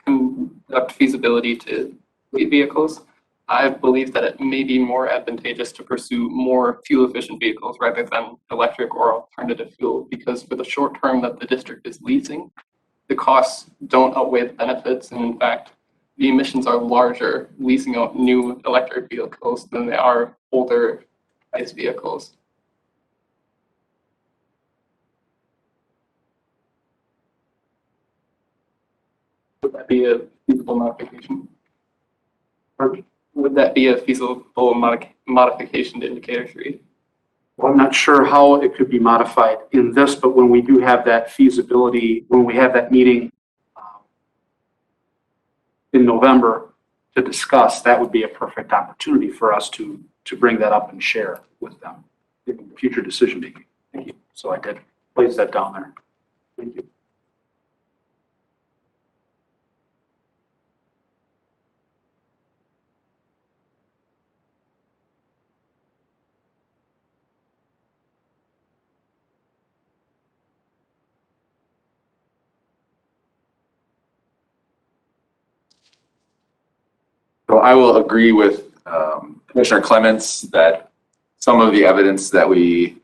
conduct feasibility to fleet vehicles, I believe that it may be more advantageous to pursue more fuel efficient vehicles rather than electric or alternative fuel, because for the short term that the district is leasing, the costs don't outweigh the benefits. And in fact, the emissions are larger leasing out new electric vehicles than they are older ICE vehicles. Would that be a feasible modification? Or would that be a feasible modification to indicator 3? Well, I'm not sure how it could be modified in this, but when we do have that feasibility, when we have that meeting in November to discuss, that would be a perfect opportunity for us to bring that up and share with them in future decision making. Thank you. So I did place that down there. Thank you. So I will agree with Commissioner Clements that some of the evidence that we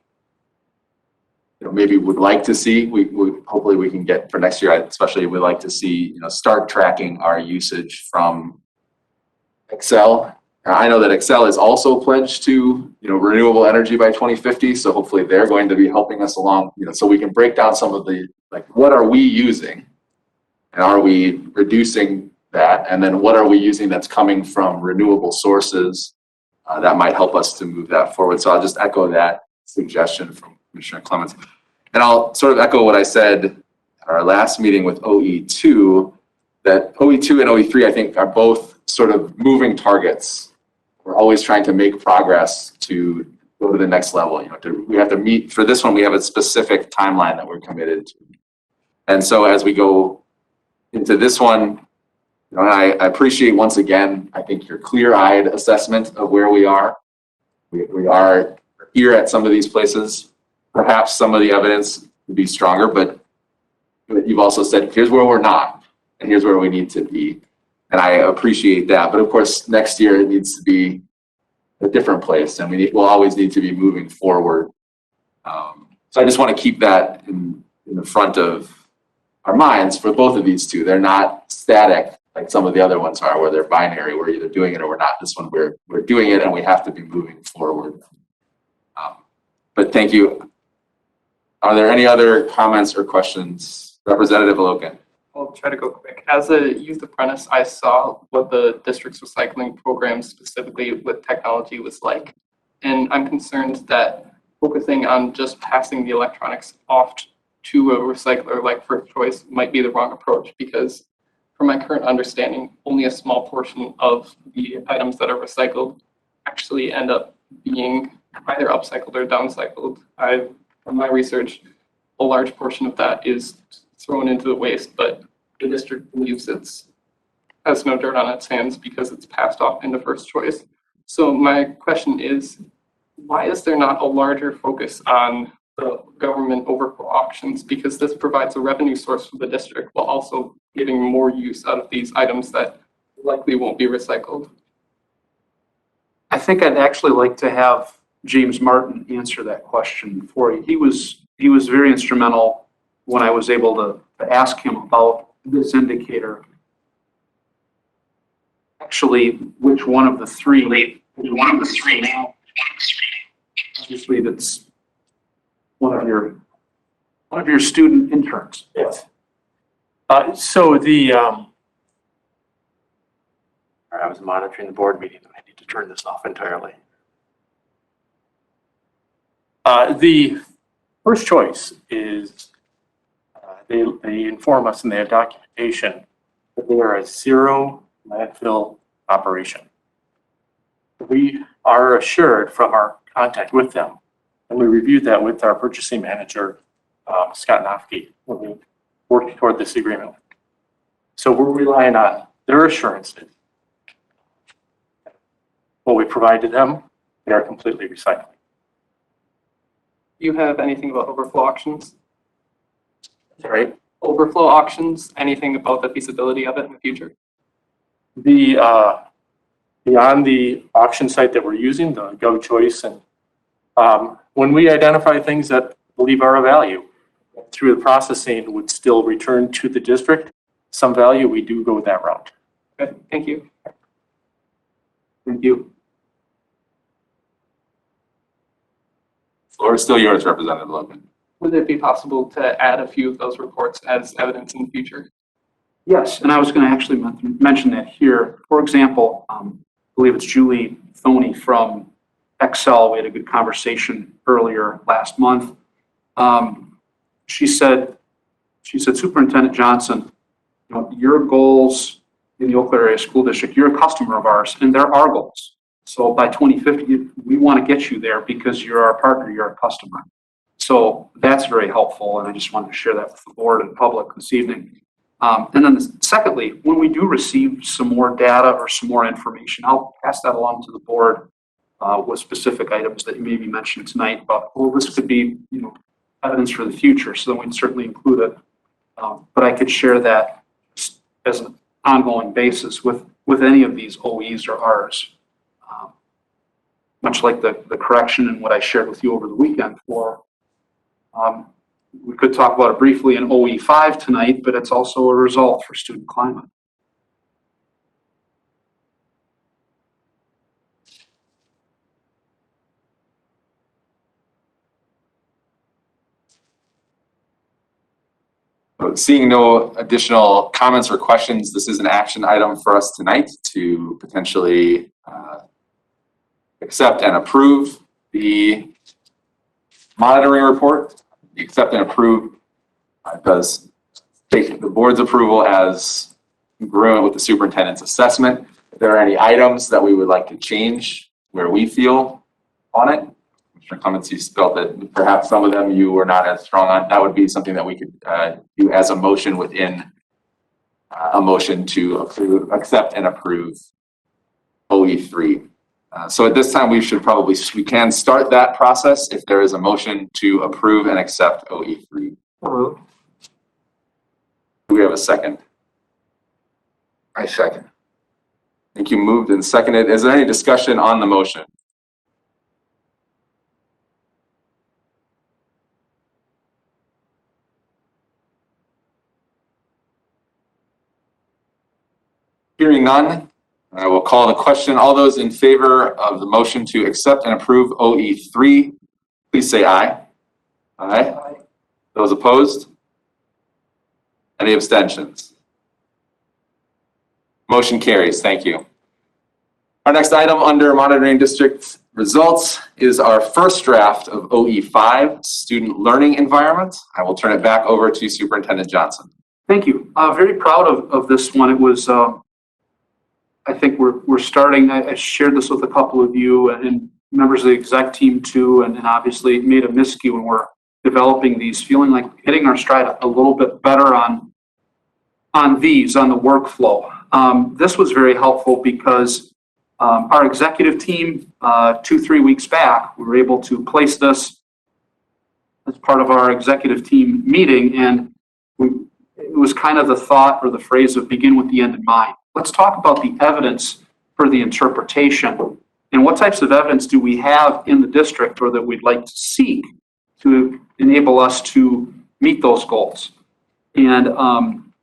maybe would like to see, we hopefully we can get for next year. Especially we'd like to see start tracking our usage from Excel. I know that Excel is also pledged to renewable energy by 2050. So hopefully they're going to be helping us along. So we can break down some of the what are we using, and are we reducing that, and then what are we using that's coming from renewable sources that might help us to move that forward. So I'll just echo that suggestion from Commissioner Clements. And I'll sort of echo what I said at our last meeting with OE2, that OE2 and OE3 I think are both sort of moving targets. We're always trying to make progress to go to the next level. You know, we have to meet, for this one, we have a specific timeline that we're committed to. And so as we go into this one, you know, and I appreciate once again, I think your clear-eyed assessment of where we are. We are here at some of these places. Perhaps some of the evidence would be stronger, but you've also said, here's where we're not, and here's where we need to be. And I appreciate that. But of course, next year it needs to be a different place, and we'll always need to be moving forward. So I just want to keep that in the front of our minds for both of these two. They're not static like some of the other ones are, where they're binary. We're either doing it or we're not. This one, we're doing it, and we have to be moving forward. But thank you. Are there any other comments or questions? Representative Logan. I'll try to go quick. As a youth apprentice, I saw what the district's recycling program specifically with technology was like. And I'm concerned that focusing on just passing the electronics off to a recycler like First Choice might be the wrong approach, because from my current understanding, only a small portion of the items that are recycled actually end up being either upcycled or downcycled. From my research, a large portion of that is thrown into the waste, but the district believes has no dirt on its hands because it's passed off into First Choice. So my question is, why is there not a larger focus on the government overflow auctions? Because this provides a revenue source for the district while also getting more use out of these items that likely won't be recycled. I think I'd actually like to have James Martin answer that question for you. He was very instrumental when I was able to ask him about this indicator. Actually, which one of the three now? Obviously, that's one of your student interns. Yes. So I was monitoring the board meeting, and I need to turn this off entirely. The First Choice is, they inform us in their documentation that they are a zero landfill operation. We are assured from our contact with them, and we reviewed that with our purchasing manager, Scott Nofke, when we worked toward this agreement. So we're relying on their assurances. What we provide to them, they are completely recycling. Do you have anything about overflow auctions? Sorry? Overflow auctions, anything about the feasibility of it in the future? Beyond the auction site that we're using, the GovChoice, and when we identify things that we believe are of value, through the processing would still return to the district some value, we do go that route. Okay, thank you. Thank you. Floor is still yours, Representative Logan. Would it be possible to add a few of those reports as evidence in the future? Yes, and I was going to actually mention that here. For example, I believe it's Julie Thoney from Excel. We had a good conversation earlier last month. She said, Superintendent Johnson, you know, your goals in the Eau Claire Area School District, you're a customer of ours, and there are goals. So by 2050, we want to get you there because you're our partner, you're our customer. So that's very helpful, and I just wanted to share that with the board and public this evening. And then secondly, when we do receive some more data or some more information, I'll pass that along to the board with specific items that you maybe mentioned tonight about, well, this could be, you know, evidence for the future, so then we'd certainly include it. But I could share that as an ongoing basis with any of these OEs or Rs. Much like the correction and what I shared with you over the weekend for, we could talk about it briefly in OE5 tonight, but it's also a result for student climate. Seeing no additional comments or questions, this is an action item for us tonight to potentially accept and approve the monitoring report. The accept and approve does take the board's approval as congruent with the superintendent's assessment. If there are any items that we would like to change where we feel on it, Commissioner Clements, you felt that perhaps some of them you were not as strong on. That would be something that we could do as a motion within a motion to approve, accept and approve OE3. So at this time, we can start that process if there is a motion to approve and accept OE3. Do we have a second? I second. Thank you. Moved and seconded. Is there any discussion on the motion? Hearing none, I will call the question. All those in favor of the motion to accept and approve OE3, please say aye. Aye. Those opposed? Any abstentions? Motion carries. Thank you. Our next item under monitoring district results is our first draft of OE5, student learning environment. I will turn it back over to Superintendent Johnson. Thank you. Very proud of this one. It was, I think we're starting, I shared this with a couple of you and members of the exec team too, and obviously made a miscue when we're developing these, feeling like hitting our stride a little bit better on the workflow. This was very helpful because our executive team, 2-3 weeks back, we were able to place this as part of our executive team meeting, and it was kind of the thought or the phrase of begin with the end in mind. Let's talk about the evidence for the interpretation and what types of evidence do we have in the district or that we'd like to seek to enable us to meet those goals. And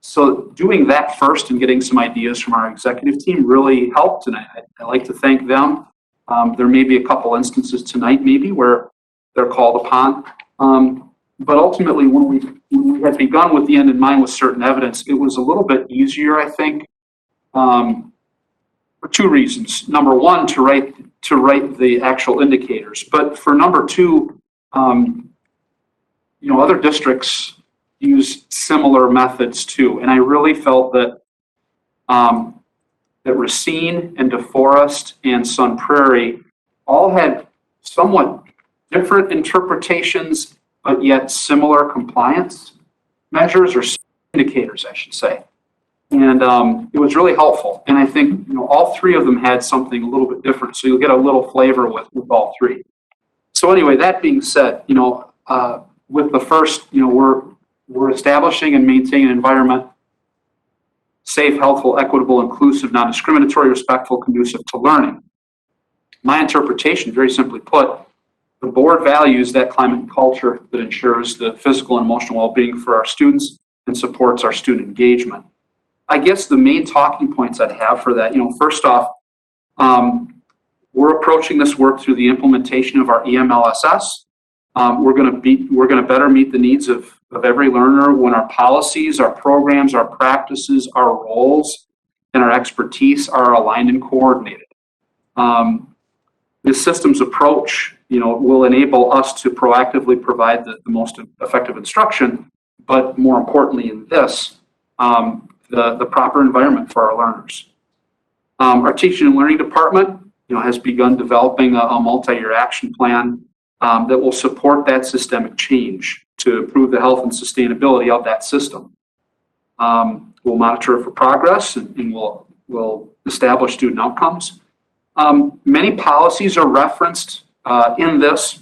so doing that first and getting some ideas from our executive team really helped, and I like to thank them. There may be a couple instances tonight maybe where they're called upon. But ultimately, when we had begun with the end in mind with certain evidence, it was a little bit easier, I think, for two reasons. Number one, to write the actual indicators, but for number two, other districts use similar methods too, and I really felt that that Racine and DeForest and Sun Prairie all had somewhat different interpretations, but yet similar compliance measures or indicators, I should say. And it was really helpful. And I think all three of them had something a little bit different, so you'll get a little flavor with all three. So anyway, that being said, with the first, we're establishing and maintaining an environment safe, healthful, equitable, inclusive, non-discriminatory, respectful, conducive to learning. My interpretation, very simply put, the board values that climate and culture that ensures the physical and emotional well-being for our students and supports our student engagement. I guess the main talking points I'd have for that, first off, we're approaching this work through the implementation of our EMLSS. We're going to better meet the needs of every learner when our policies, our programs, our practices, our roles, and our expertise are aligned and coordinated. This systems approach, will enable us to proactively provide the most effective instruction, but more importantly in this, the proper environment for our learners. Our teaching and learning department, has begun developing a multi-year action plan that will support that systemic change to improve the health and sustainability of that system. We'll monitor for progress and we'll establish student outcomes. Many policies are referenced in this.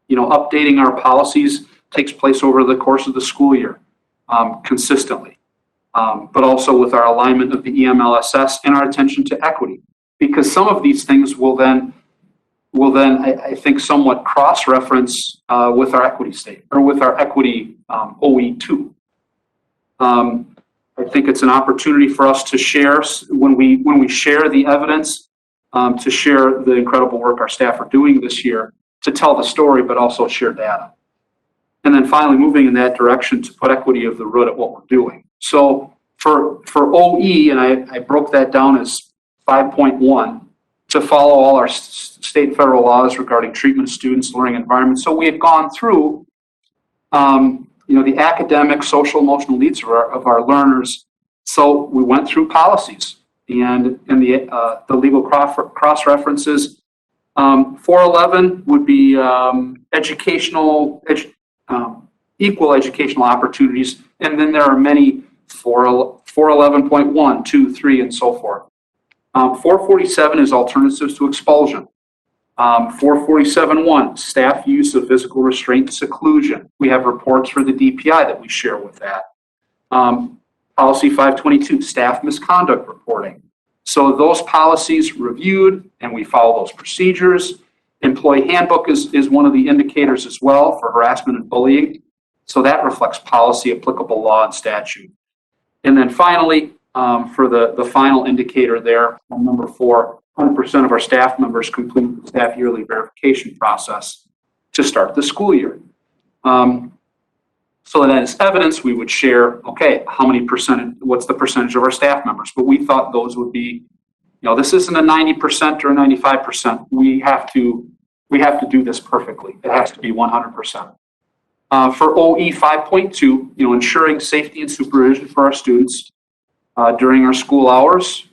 Updating our policies takes place over the course of the school year consistently, but also with our alignment of the EMLSS and our attention to equity, because some of these things will then I think somewhat cross-reference with our equity state or with our equity OE2. I think it's an opportunity for us to share when we share the evidence, to share the incredible work our staff are doing this year, to tell the story, but also share data. And then finally, moving in that direction to put equity of the root at what we're doing. So for OE, and I broke that down as 5.1, to follow all our state and federal laws regarding treatment of students, learning environment. So we had gone through, the academic, social, emotional needs of our learners. So we went through policies and the legal cross references 411 would be equal educational opportunities, and then there are many 411.1, 2, 3, and so forth. 447 is alternatives to expulsion. 447.1, staff use of physical restraint and seclusion. We have reports for the DPI that we share with that. Policy 522, staff misconduct reporting. So those policies reviewed and we follow those procedures. Employee handbook is one of the indicators as well for harassment and bullying. So that reflects policy, applicable law, and statute. And then finally, for the final indicator there, number 4, 100% of our staff members complete the staff yearly verification process to start the school year. So that as evidence, we would share, okay, how many percent, what's the percentage of our staff members? But we thought those would be, this isn't a 90% or a 95%. We have to do this perfectly. It has to be 100%. For OE 5.2, ensuring safety and supervision for our students during our school hours,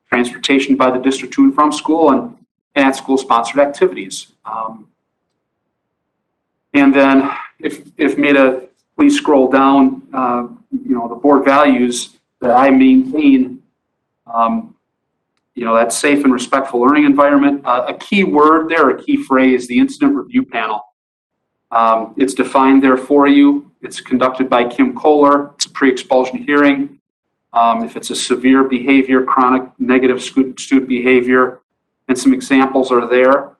transportation by the district to and from school, and at school sponsored activities. And then if Meta, please scroll down, the board values that I maintain, that safe and respectful learning environment. A key word there, a key phrase, the incident review panel. It's defined there for you. It's conducted by Kim Kohler. It's a pre-expulsion hearing. If it's a severe behavior, chronic negative student behavior, and some examples are there.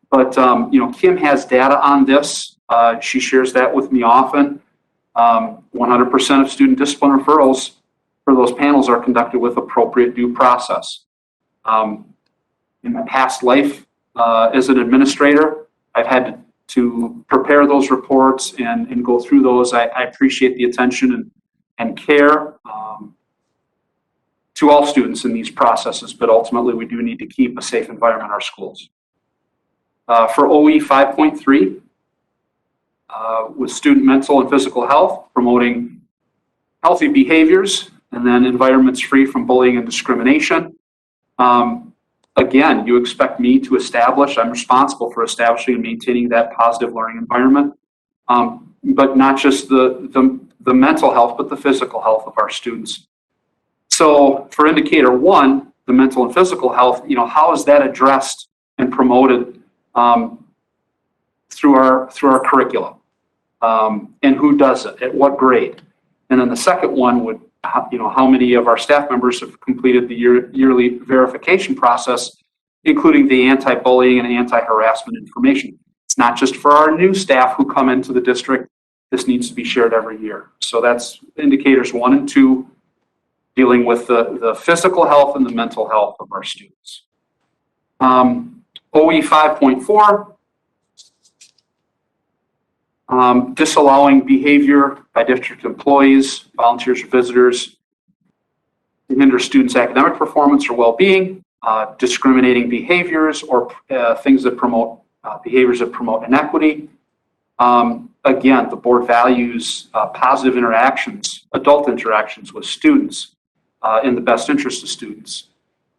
But, Kim has data on this. She shares that with me often. 100% of student discipline referrals for those panels are conducted with appropriate due process. In my past life as an administrator, I've had to prepare those reports and go through those. I appreciate the attention and care to all students in these processes, but ultimately we do need to keep a safe environment in our schools. For OE 5.3, with student mental and physical health, promoting healthy behaviors, and then environments free from bullying and discrimination. Again, you expect me to establish, I'm responsible for establishing and maintaining that positive learning environment, but not just the mental health, but the physical health of our students. So for indicator 1, the mental and physical health, how is that addressed and promoted through our curriculum? And who does it, at what grade? And then the second one would, how many of our staff members have completed the yearly verification process, including the anti-bullying and anti-harassment information. It's not just for our new staff who come into the district. This needs to be shared every year. So that's indicators 1 and 2, dealing with the physical health and the mental health of our students. OE 5.4, disallowing behavior by district employees, volunteers, or visitors to hinder students' academic performance or well-being, discriminating behaviors or things that promote behaviors that promote inequity. Again, the board values positive interactions, adult interactions with students in the best interest of students.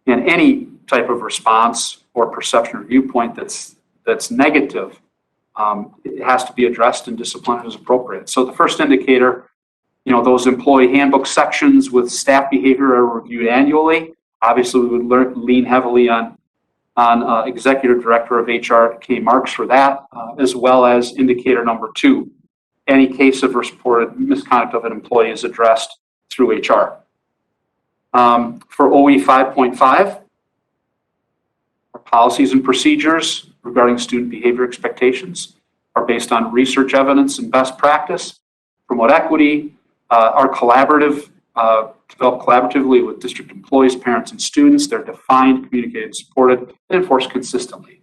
And any type of response or perception or viewpoint that's negative, it has to be addressed and disciplined as appropriate. So the first indicator, those employee handbook sections with staff behavior are reviewed annually. Obviously, we would lean heavily on Executive Director of HR, K. Marks, for that, as well as indicator number 2. Any case of reported misconduct of an employee is addressed through HR. For OE 5.5, our policies and procedures regarding student behavior expectations are based on research evidence and best practice, promote equity, are collaborative, developed collaboratively with district employees, parents, and students. They're defined, communicated, supported, and enforced consistently.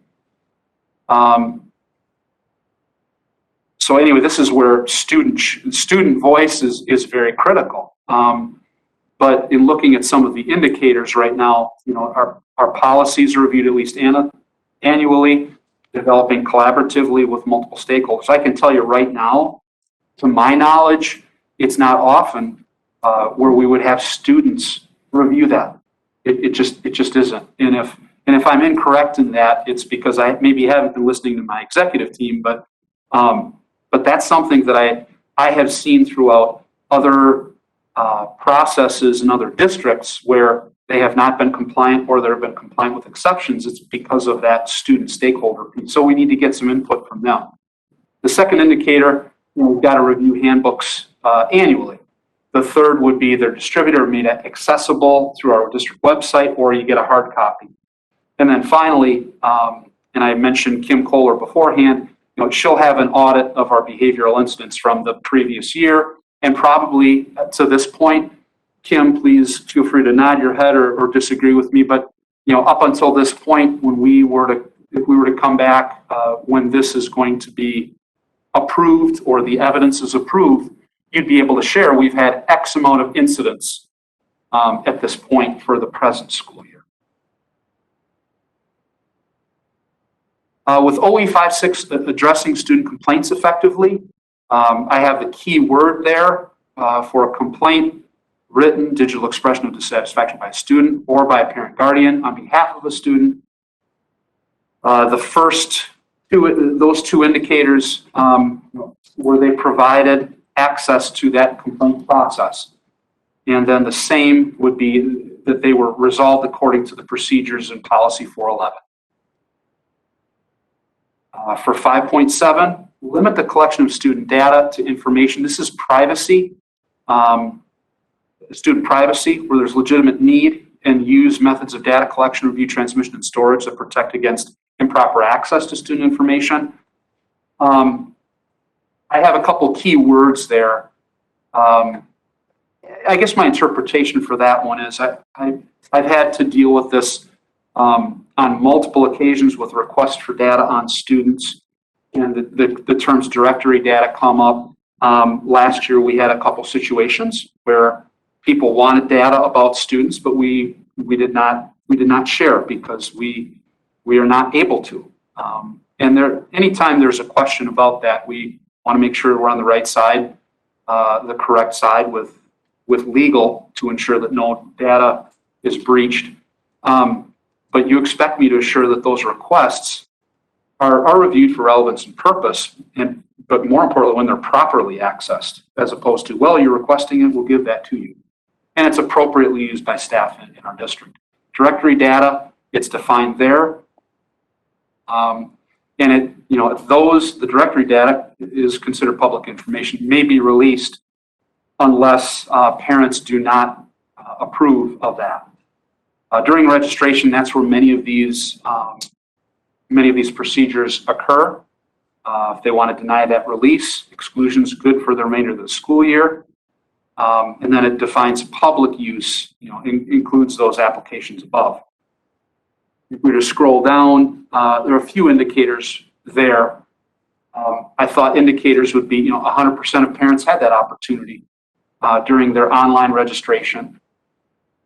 So anyway, this is where student voice is very critical. But in looking at some of the indicators right now, our policies are reviewed at least annually, developing collaboratively with multiple stakeholders. I can tell you right now, to my knowledge, it's not often where we would have students review that. It just isn't. And And if I'm incorrect in that, it's because I maybe haven't been listening to my executive team, but that's something that I have seen throughout other processes in other districts where they have not been compliant or they've been compliant with exceptions. It's because of that student stakeholder piece. So we need to get some input from them. The second indicator, we've got to review handbooks annually. The third would be their distributor made it accessible through our district website, or you get a hard copy. And then finally, and I mentioned Kim Kohler beforehand, she'll have an audit of our behavioral incidents from the previous year. And probably to this point, Kim, please feel free to nod your head or disagree with me. But up until this point, when if we were to come back when this is going to be approved or the evidence is approved, you'd be able to share we've had X amount of incidents at this point for the present school year. With OE56 addressing student complaints effectively, I have the key word there for a complaint: written digital expression of dissatisfaction by a student or by a parent guardian on behalf of a student. The first those two indicators, were they provided access to that complaint process? And then the same would be that they were resolved according to the procedures in policy 411. For 5.7, limit the collection of student data to information. This is privacy, student privacy, where there's legitimate need, and use methods of data collection, review, transmission, and storage that protect against improper access to student information. I have a couple key words there. I guess my interpretation for that one is I've had to deal with this on multiple occasions with requests for data on students, and the terms directory data come up. Last year we had a couple situations where people wanted data about students, but we did not share because we are not able to. And anytime there's a question about that, we want to make sure we're on the right side, the correct side with legal to ensure that no data is breached. But you expect me to assure that those requests are reviewed for relevance and purpose, but more importantly, when they're properly accessed, as opposed to, well, you're requesting it, we'll give that to you. And it's appropriately used by staff in our district. Directory data, it's defined there. And the directory data is considered public information, may be released unless parents do not approve of that. During registration, that's where many of these procedures occur. If they want to deny that release, exclusion is good for the remainder of the school year. And then it defines public use, includes those applications above. If we were to scroll down, there are a few indicators there. I thought indicators would be, 100% of parents had that opportunity during their online registration.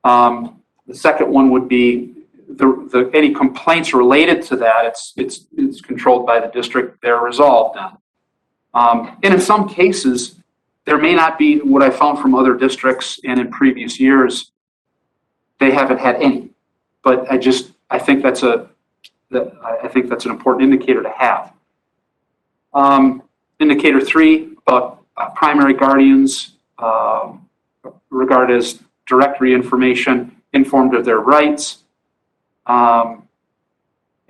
The second one would be any complaints related to that. It's controlled by the district. They're resolved then. And in some cases, there may not be what I found from other districts and in previous years. They haven't had any, but I think that's an important indicator to have. Indicator 3 about primary guardians regarded as directory information, informed of their rights. And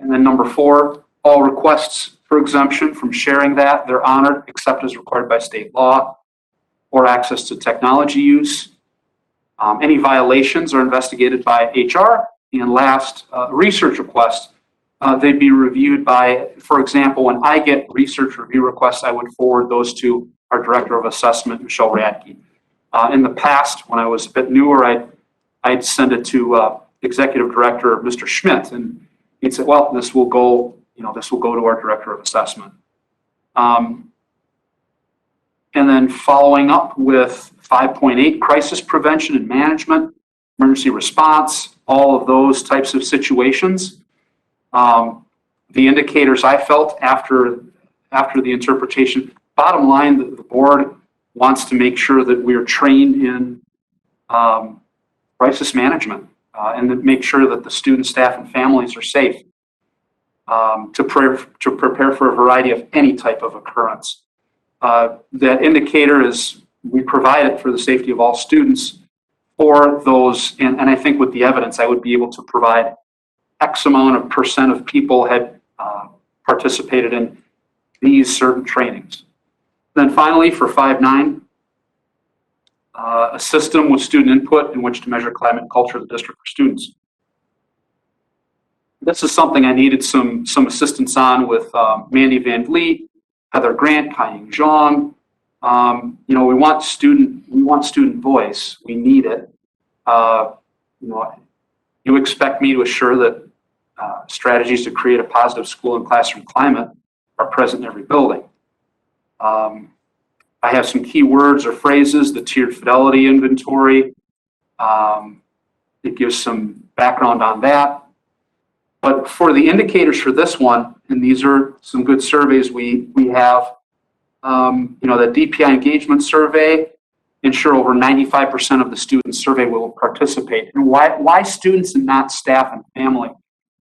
then number 4, all requests for exemption from sharing that, they're honored except as required by state law, or access to technology use. Any violations are investigated by HR. And last, research requests, they'd be reviewed by, for example, when I get research review requests, I would forward those to our Director of Assessment, Michelle Radke. In the past, when I was a bit newer, I'd send it to Executive Director, Mr. Schmidt, and he'd say, well, this will go to our Director of Assessment. And then following up with 5.8, crisis prevention and management, emergency response, all of those types of situations. The indicators I felt after the interpretation, bottom line, the board wants to make sure that we are trained in crisis management. and to make sure that the students, staff, and families are safe, to prepare for a variety of any type of occurrence. That indicator is, we provide it for the safety of all students for those, and I think with the evidence, I would be able to provide X amount of % of people had participated in these certain trainings. Then finally, for 5.9, a system with student input in which to measure climate and culture of the district for students. This is something I needed some assistance on with Mandy Van Vliet, Heather Grant, Kai-Ying Zhang. You know, we want student voice. We need it. You know, you expect me to assure that strategies to create a positive school and classroom climate are present in every building. I have some key words or phrases, the tiered fidelity inventory. It gives some background on that. But for the indicators for this one, and these are some good surveys we have, you know, the DPI engagement survey, ensure over 95% of the students surveyed will participate. And why students and not staff and family?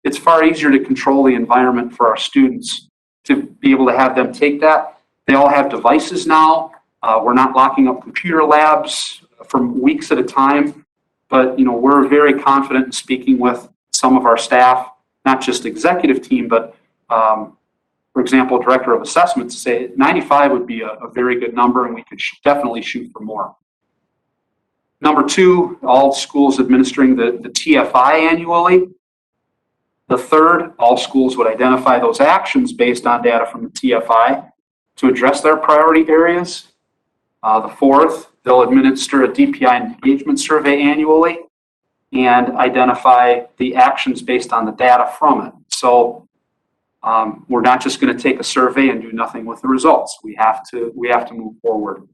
It's far easier to control the environment for our students to be able to have them take that. They all have devices now. We're not locking up computer labs for weeks at a time, but you know, we're very confident in speaking with some of our staff, not just executive team, but for example, director of assessment, to say 95 would be a very good number, and we could definitely shoot for more. Number 2, all schools administering the TFI annually. The 3rd, all schools would identify those actions based on data from the TFI to address their priority areas. The 4th, they'll administer a DPI engagement survey annually and identify the actions based on the data from it. So we're not just going to take a survey and do nothing with the results. We have to move forward.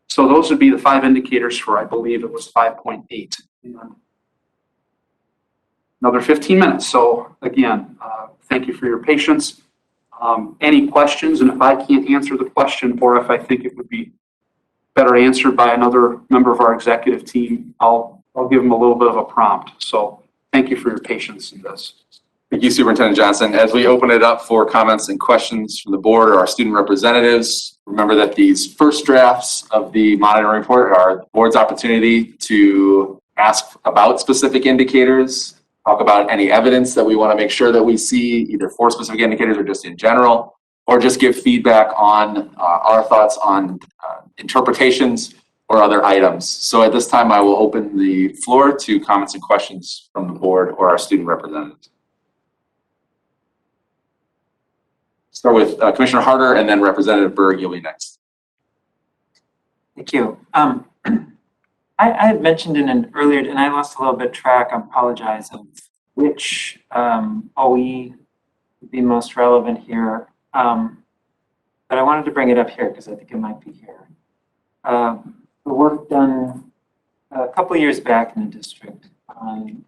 So those would be the 5 indicators for, I believe it was 5.8. Another 15 minutes. So again, thank you for your patience. Any questions? And if I can't answer the question, or if I think it would be better answered by another member of our executive team, I'll give them a little bit of a prompt. So thank you for your patience in this. Thank you, Superintendent Johnson. As we open it up for comments and questions from the board or our student representatives, remember that these first drafts of the monitoring report are the board's opportunity to ask about specific indicators, talk about any evidence that we want to make sure that we see, either for specific indicators or just in general, or just give feedback on our thoughts on interpretations or other items. So at this time, I will open the floor to comments and questions from the board or our student representatives. Start with Commissioner Harder, and then Representative Berg, you'll be next. Thank you. I had mentioned in an earlier, and I lost a little bit track, I apologize, of which OE would be most relevant here. But I wanted to bring it up here because I think it might be here. The work done a couple of years back in the district on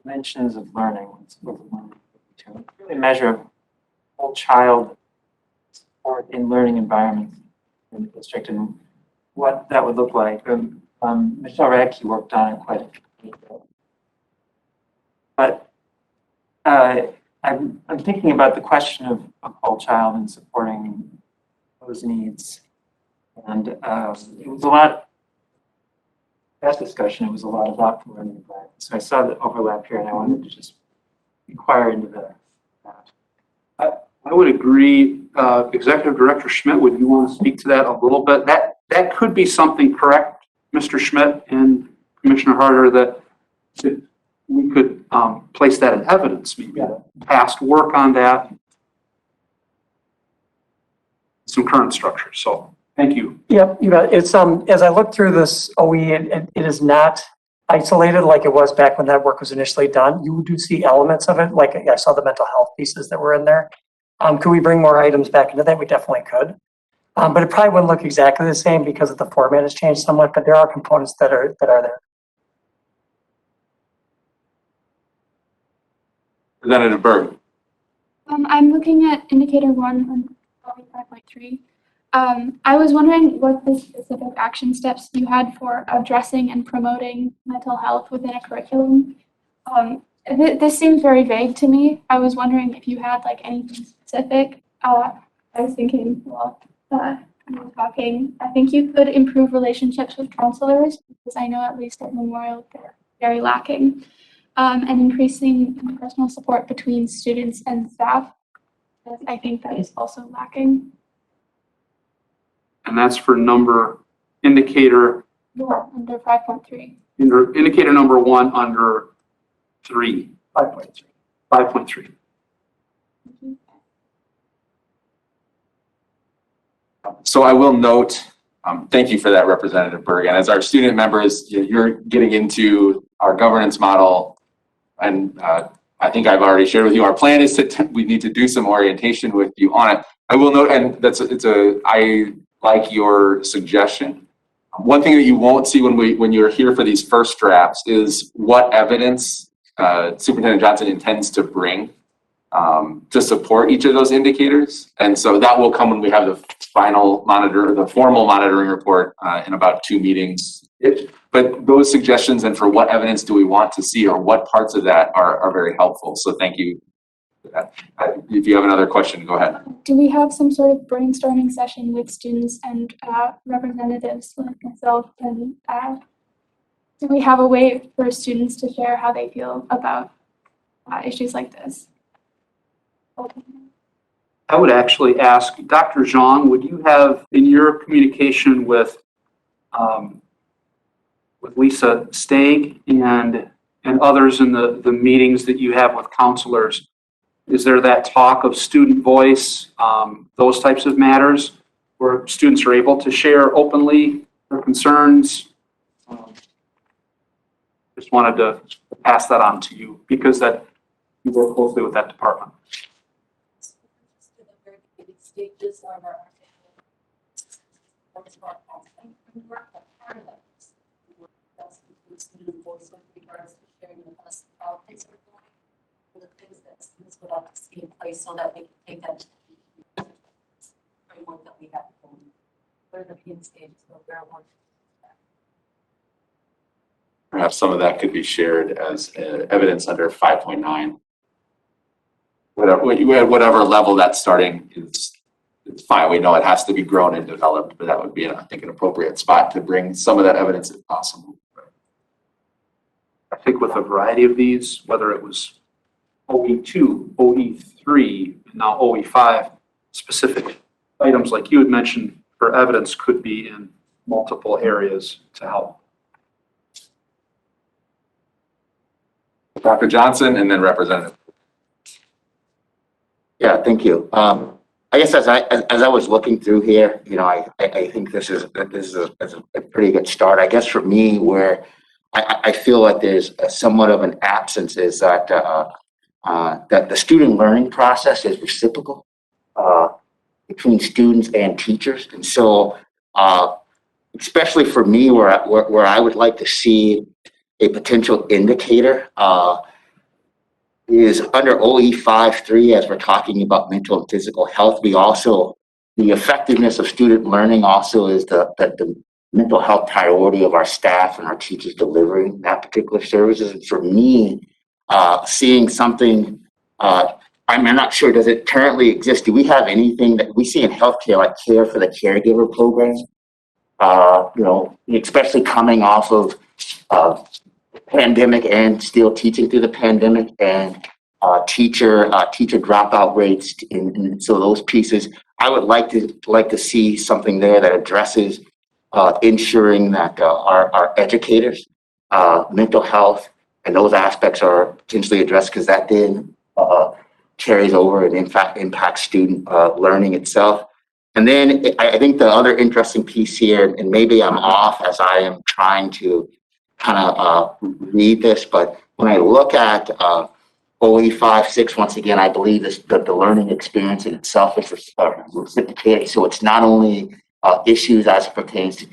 dimensions of learning, to really measure whole child support in learning environments in the district and what that would look like. Michelle Radke worked on it quite a bit. But I'm thinking about the question of whole child and supporting those needs. And it was a lot, that discussion, it was a lot about the learning environment. So I saw the overlap here and I wanted to just inquire into that. I would agree. Executive Director Schmidt, would you want to speak to that a little bit? That could be something, correct, Mr. Schmidt and Commissioner Harder, that we could place that in evidence, maybe past work on that, some current structure. So thank you. Yep, you bet. It's as I look through this OE, it is not isolated like it was back when that work was initially done. You do see elements of it, like I saw the mental health pieces that were in there. Could we bring more items back into that? We definitely could. But it probably wouldn't look exactly the same because of the format has changed somewhat, but there are components that are there. Representative Berg. I'm looking at indicator 1 on 5.3. I was wondering what the specific action steps you had for addressing and promoting mental health within a curriculum. This seems very vague to me. I was wondering if you had like anything specific. I was thinking, well, you were talking, I think you could improve relationships with counselors because I know at least at Memorial they're very lacking, and increasing personal support between students and staff. I think that is also lacking. And that's for indicator Under 5.3. indicator number 1 under 3. 5.3. 5.3. So I will note, thank you for that, Representative Berg. And as our student members, you're getting into our governance model. And I think I've already shared with you, our plan is we need to do some orientation with you on it. I will note, and I like your suggestion. One thing that you won't see when you're here for these first drafts is what evidence Superintendent Johnson intends to bring to support each of those indicators. And so that will come when we have the final the formal monitoring report in about 2 meetings. But those suggestions and for what evidence do we want to see or what parts of that are very helpful. So thank you for that. If you have another question, go ahead. Do we have some sort of brainstorming session with students and representatives like myself? And do we have a way for students to share how they feel about issues like this? I would actually ask Dr. Zhang, would you have in your communication with Lisa Stagg and others in the meetings that you have with counselors, is there that talk of student voice, those types of matters where students are able to share openly their concerns? Just wanted to pass that on to you because that you work closely with that department. Stages of our student voice with regards to sharing with us how things are going, and the things that students would like to see in place so that we can take that to the framework that we have going. What are the beginning stages of their work? Perhaps some of that could be shared as evidence under 5.9. Whatever level that's starting is it's fine. We know it has to be grown and developed, but that would be, I think, an appropriate spot to bring some of that evidence if possible. I think with a variety of these, whether it was OE2, OE3, and now OE5, specific items like you had mentioned for evidence could be in multiple areas to help. Dr. Johnson and then Representative. Yeah, thank you. I guess as I was looking through here, I think this is a pretty good start. I guess for me, where I feel like there's somewhat of an absence is that that the student learning process is reciprocal between students and teachers, and so especially for me, where I would like to see a potential indicator is under OE5.3, as we're talking about mental and physical health. We also, the effectiveness of student learning also is the mental health priority of our staff and our teachers delivering that particular services. And for me, seeing something, I'm not sure, does it currently exist? Do we have anything that we see in healthcare, like care for the caregiver program? Especially coming off of pandemic and still teaching through the pandemic, and teacher dropout rates, and so those pieces, I would like to see something there that addresses ensuring that our educators, mental health, and those aspects are potentially addressed, because that then carries over and in fact impacts student learning itself. And then I think the other interesting piece here, and maybe I'm off as I am trying to kind of read this, but when I look at OE5.6, once again, I believe that the learning experience in itself is reciprocating. So it's not only issues as it pertains to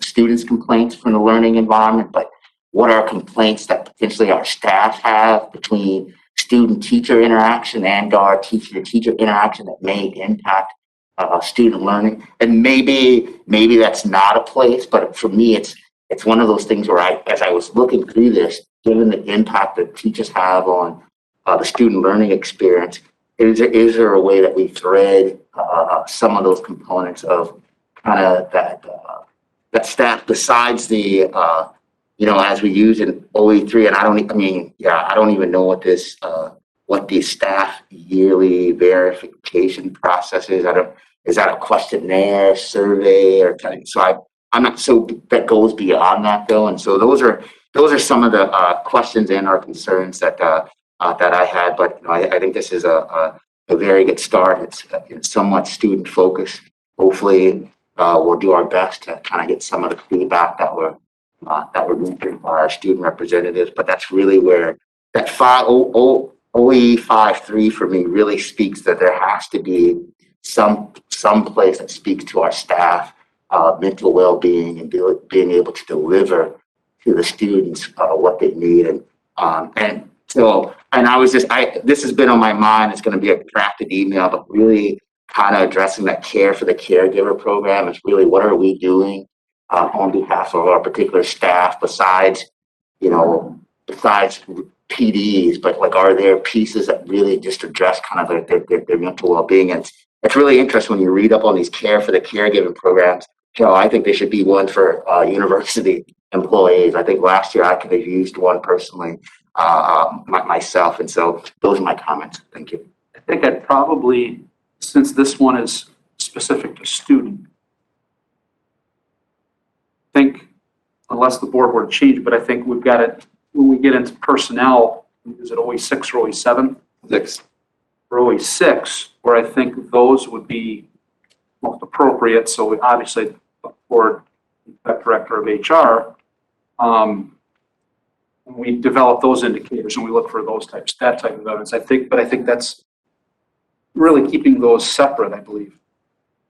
students' complaints from the learning environment, but what are complaints that potentially our staff have between student-teacher interaction and our teacher-to-teacher interaction that may impact student learning. And maybe that's not a place, but for me, it's one of those things where as I was looking through this, given the impact that teachers have on the student learning experience, is there a way that we thread some of those components of kind of that staff besides the as we use in OE3, and I don't even know what this what the staff yearly verification process is. Is that a questionnaire, survey, or so I'm not so that goes beyond that though, and so those are some of the questions and our concerns that I had. But I think this is a very good start. It's somewhat student focused. Hopefully, we'll do our best to kind of get some of the feedback that we're getting by our student representatives. But that's really where that OE 5.3 for me really speaks that there has to be some place that speaks to our staff, mental well-being, and being able to deliver to the students what they need. And this has been on my mind. It's going to be a drafted email, but really kind of addressing that care for the caregiver program is really what are we doing on behalf of our particular staff besides PDs, but like are there pieces that really just address kind of their mental well-being? And it's really interesting when you read up on these care for the caregiving programs. I think there should be one for university employees. I think last year I could have used one personally myself. And so those are my comments. Thank you. I think I'd probably, since this one is specific to student, think unless the board were to change, but I think we've got it when we get into personnel. Is it OE6 or OE7? 6. For OE6, where I think those would be most appropriate. So we obviously board director of HR. We develop those indicators and we look for that type of evidence. I think that's really keeping those separate, I believe.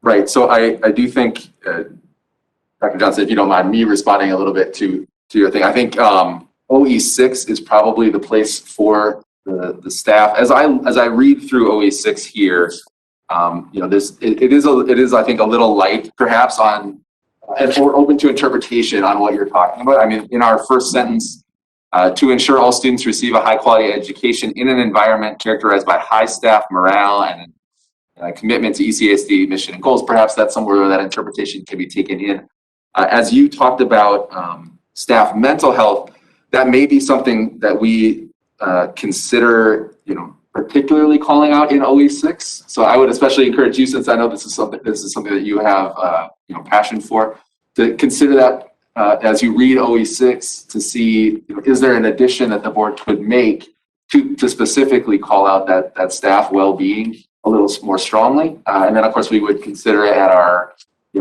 Right. So I do think, Dr. Johnson, if you don't mind me responding a little bit to your thing, I think OE6 is probably the place for the staff. As I read through OE6 here, it is I think a little light perhaps on, and we're open to interpretation on what you're talking about. I mean, in our first sentence, to ensure all students receive a high quality education in an environment characterized by high staff morale and a commitment to ECASD mission and goals, perhaps that's somewhere where that interpretation can be taken in. As you talked about staff mental health, that may be something that we consider, particularly calling out in OE6. So I would especially encourage you, since I know this is something that you have, passion for, to consider that as you read OE6 to see, is there an addition that the board could make to specifically call out that staff well-being a little more strongly, and then of course we would consider it at our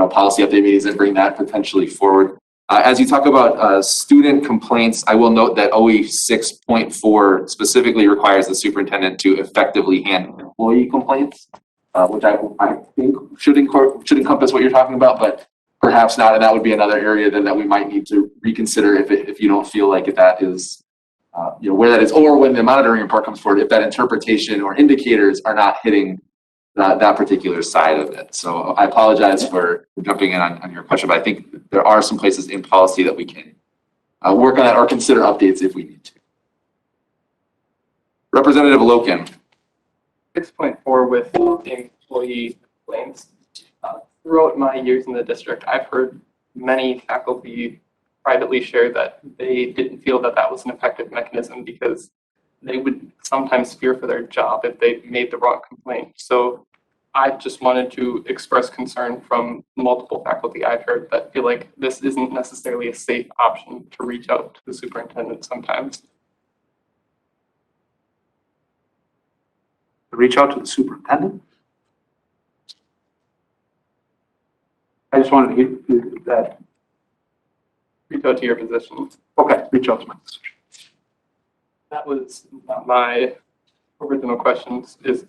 policy update meetings and bring that potentially forward. As you talk about student complaints, I will note that OE 6.4 specifically requires the superintendent to effectively handle employee complaints, which I think should encompass what you're talking about, but perhaps not. And that would be another area then that we might need to reconsider if you don't feel like that is, where that is, or when the monitoring report comes forward, if that interpretation or indicators are not hitting that particular side of it. So I apologize for jumping in on your question, but I think there are some places in policy that we can work on that or consider updates if we need to. Representative Loken. 6.4 with employee complaints. Throughout my years in the district, I've heard many faculty privately share that they didn't feel that was an effective mechanism because they would sometimes fear for their job if they made the wrong complaint. So I just wanted to express concern from multiple faculty I've heard that feel like this isn't necessarily a safe option to reach out to the superintendent sometimes. Reach out to the superintendent? I just wanted to get that. Reach out to your position. Okay, reach out to my position. That was my original questions. Is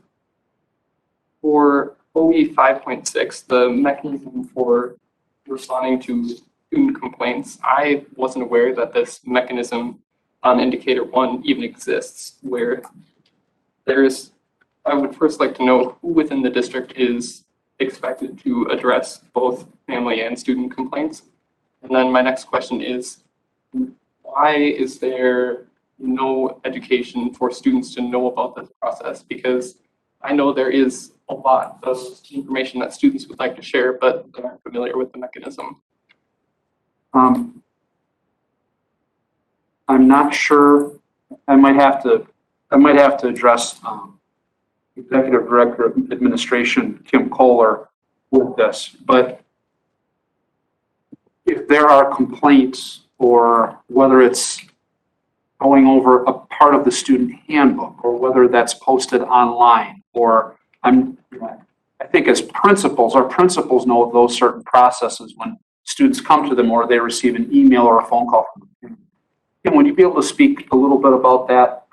for OE 5.6, the mechanism for responding to student complaints, I wasn't aware that this mechanism on indicator 1 even exists, where I would first like to know who within the district is expected to address both family and student complaints. And then my next question is, why is there no education for students to know about this process, because I know there is a lot of information that students would like to share, but they aren't familiar with the mechanism. I'm not sure. I might have to address Executive Director of Administration Kim Kohler with this. But if there are complaints, or whether it's going over a part of the student handbook, or whether that's posted online, or I think as principals, our principals know those certain processes when students come to them or they receive an email or a phone call from them. Kim, would you be able to speak a little bit about that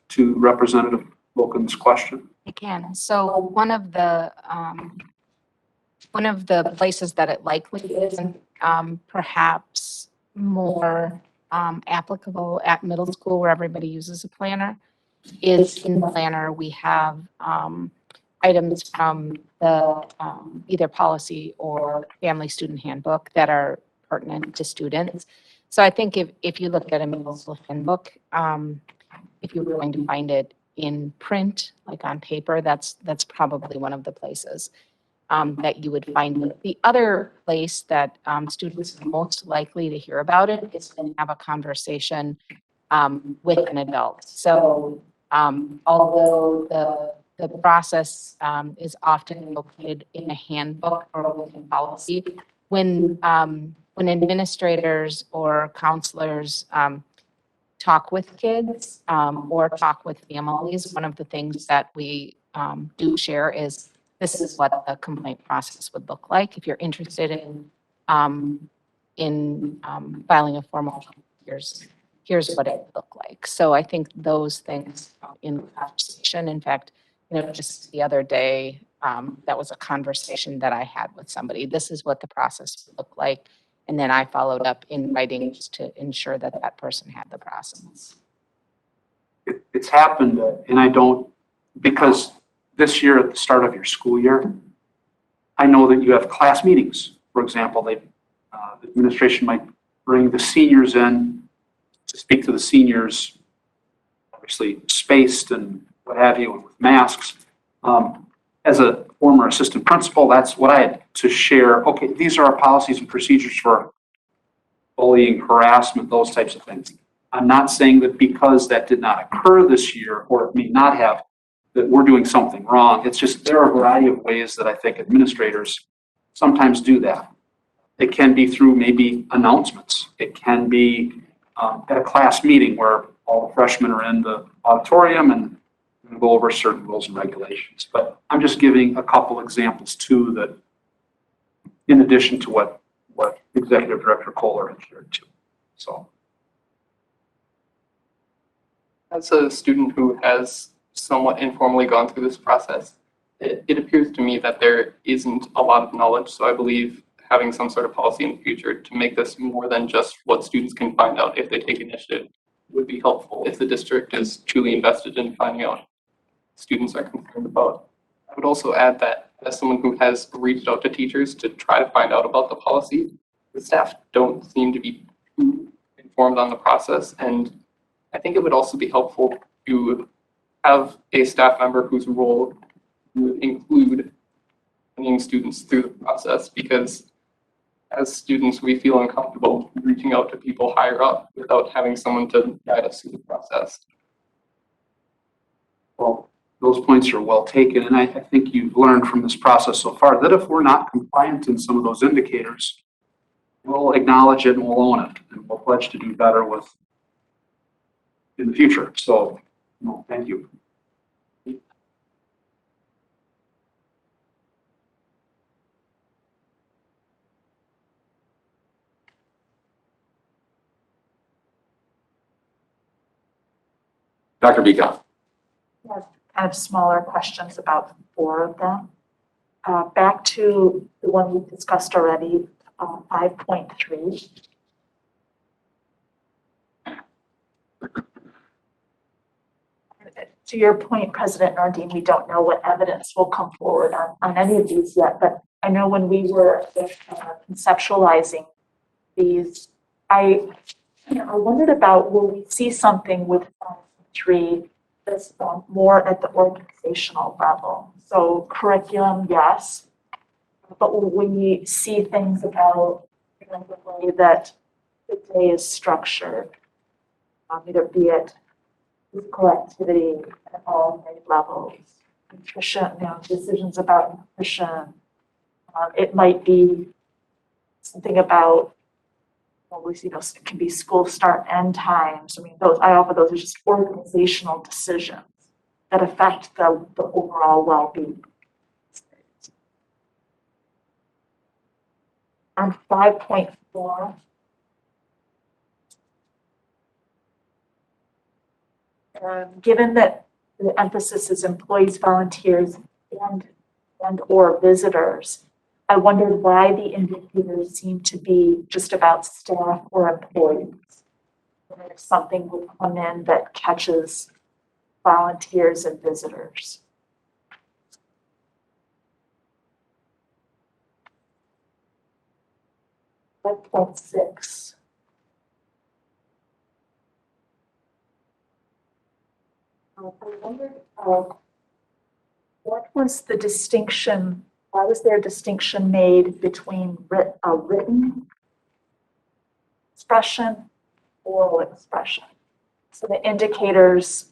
to Representative Wilkins' question? I can. So one of the places that it likely is, perhaps more applicable at middle school where everybody uses a planner, is in the planner we have items from the either policy or family student handbook that are pertinent to students. So I think if you look at a middle school handbook, if you're going to find it in print, like on paper, that's probably one of the places that you would find it. The other place that students are most likely to hear about it is when you have a conversation with an adult. So although the process is often located in a handbook or within policy, when administrators or counselors talk with kids or talk with families, one of the things that we do share is this is what the complaint process would look like. If you're interested in filing a formal, here's what it would look like. So I think those things in conversation. In fact, just the other day, that was a conversation that I had with somebody. This is what the process would look like. And then I followed up in writing just to ensure that that person had the process. It's happened, and I don't, because this year at the start of your school year, I know that you have class meetings. For example, the administration might bring the seniors in to speak to the seniors, obviously spaced and what have you, and with masks. As a former assistant principal, that's what I had to share. Okay, these are our policies and procedures for bullying, harassment, those types of things. I'm not saying that because that did not occur this year, or it may not have, that we're doing something wrong. It's just there are a variety of ways that I think administrators sometimes do that. It can be through maybe announcements. It can be at a class meeting where all the freshmen are in the auditorium and go over certain rules and regulations. But I'm just giving a couple examples too, that in addition to what Executive Director Kohler had shared too. So, as a student who has somewhat informally gone through this process, it appears to me that there isn't a lot of knowledge. So I believe having some sort of policy in the future to make this more than just what students can find out if they take initiative would be helpful if the district is truly invested in finding out students are concerned about. I would also add that as someone who has reached out to teachers to try to find out about the policy, the staff don't seem to be too informed on the process. And I think it would also be helpful to have a staff member whose role would include bringing students through the process, because as students, we feel uncomfortable reaching out to people higher up without having someone to guide us through the process. well, those points are well taken, and I think you've learned from this process so far that if we're not compliant in some of those indicators, we'll acknowledge it and we'll own it, and we'll pledge to do better with in the future. So, no, thank you. Dr. Beacon. I have smaller questions about 4 of them. Back to the one we discussed already, 5.3. To your point, President Nordin, we don't know what evidence will come forward on any of these yet, but I know when we were conceptualizing these, I I wondered about, will we see something with 3 that's more at the organizational level? So curriculum, yes, but will we see things about the way that the day is structured? Either be it physical activity at all grade levels, nutrition, decisions about nutrition. It might be something about, it can be school start and end times. I mean, I offer those as just organizational decisions that affect the overall well-being. On 5.4, given that the emphasis is employees, volunteers, and or visitors, I wondered why the indicators seem to be just about staff or employees. And if something would come in that catches volunteers and visitors. Point 6. I wondered what was the distinction, why was there a distinction made between written expression, oral expression? So the indicators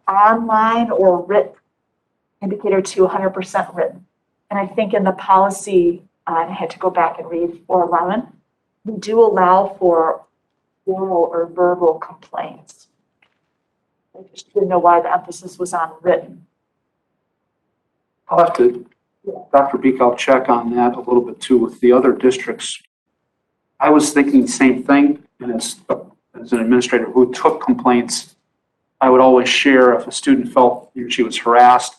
online or written, indicator 2, 100% written. And I think in the policy, I had to go back and read 411, we do allow for oral or verbal complaints. I just didn't know why the emphasis was on written. I'll have to, Dr. Beek, I'll check on that a little bit too with the other districts. I was thinking the same thing, and as an administrator who took complaints, I would always share if a student felt he or she was harassed,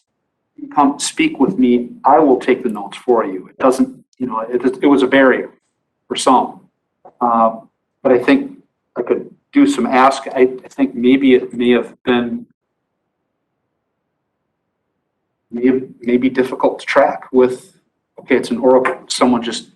come speak with me, I will take the notes for you. It doesn't, it was a barrier for some. But I think I could do some ask. I think maybe it may have been maybe difficult to track with, okay, it's an oral, someone just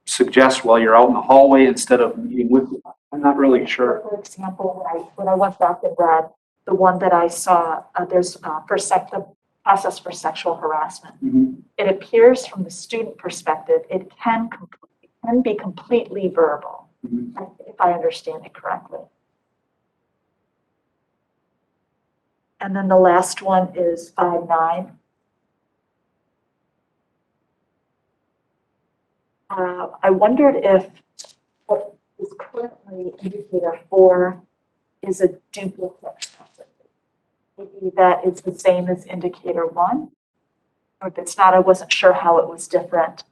suggests while you're out in the hallway instead of meeting with you. I'm not really sure. For example, when I went back and read the one that I saw, there's the process for sexual harassment. Mm-hmm. It appears from the student perspective, it can be completely verbal, mm-hmm. if I understand it correctly. And then the last one is 5.9. I wondered if what is currently indicator 4 is a duplicate. Maybe that is the same as indicator 1, or if it's not, I wasn't sure how it was different.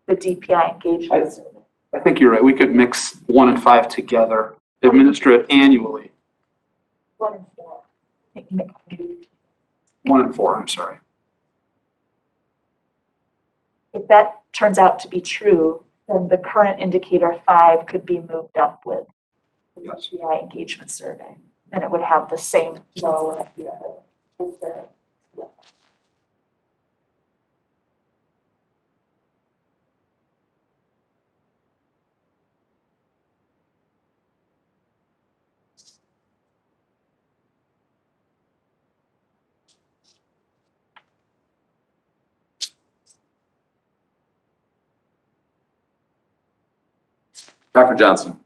The DPI engagement. I think you're right. We could mix 1 and 5 together, administer it annually. 1 and 4. 1 and 4, I'm sorry. If that turns out to be true, then the current indicator 5 could be moved up with the DPI engagement survey. And it would have the same flow as the other. Dr. Johnson.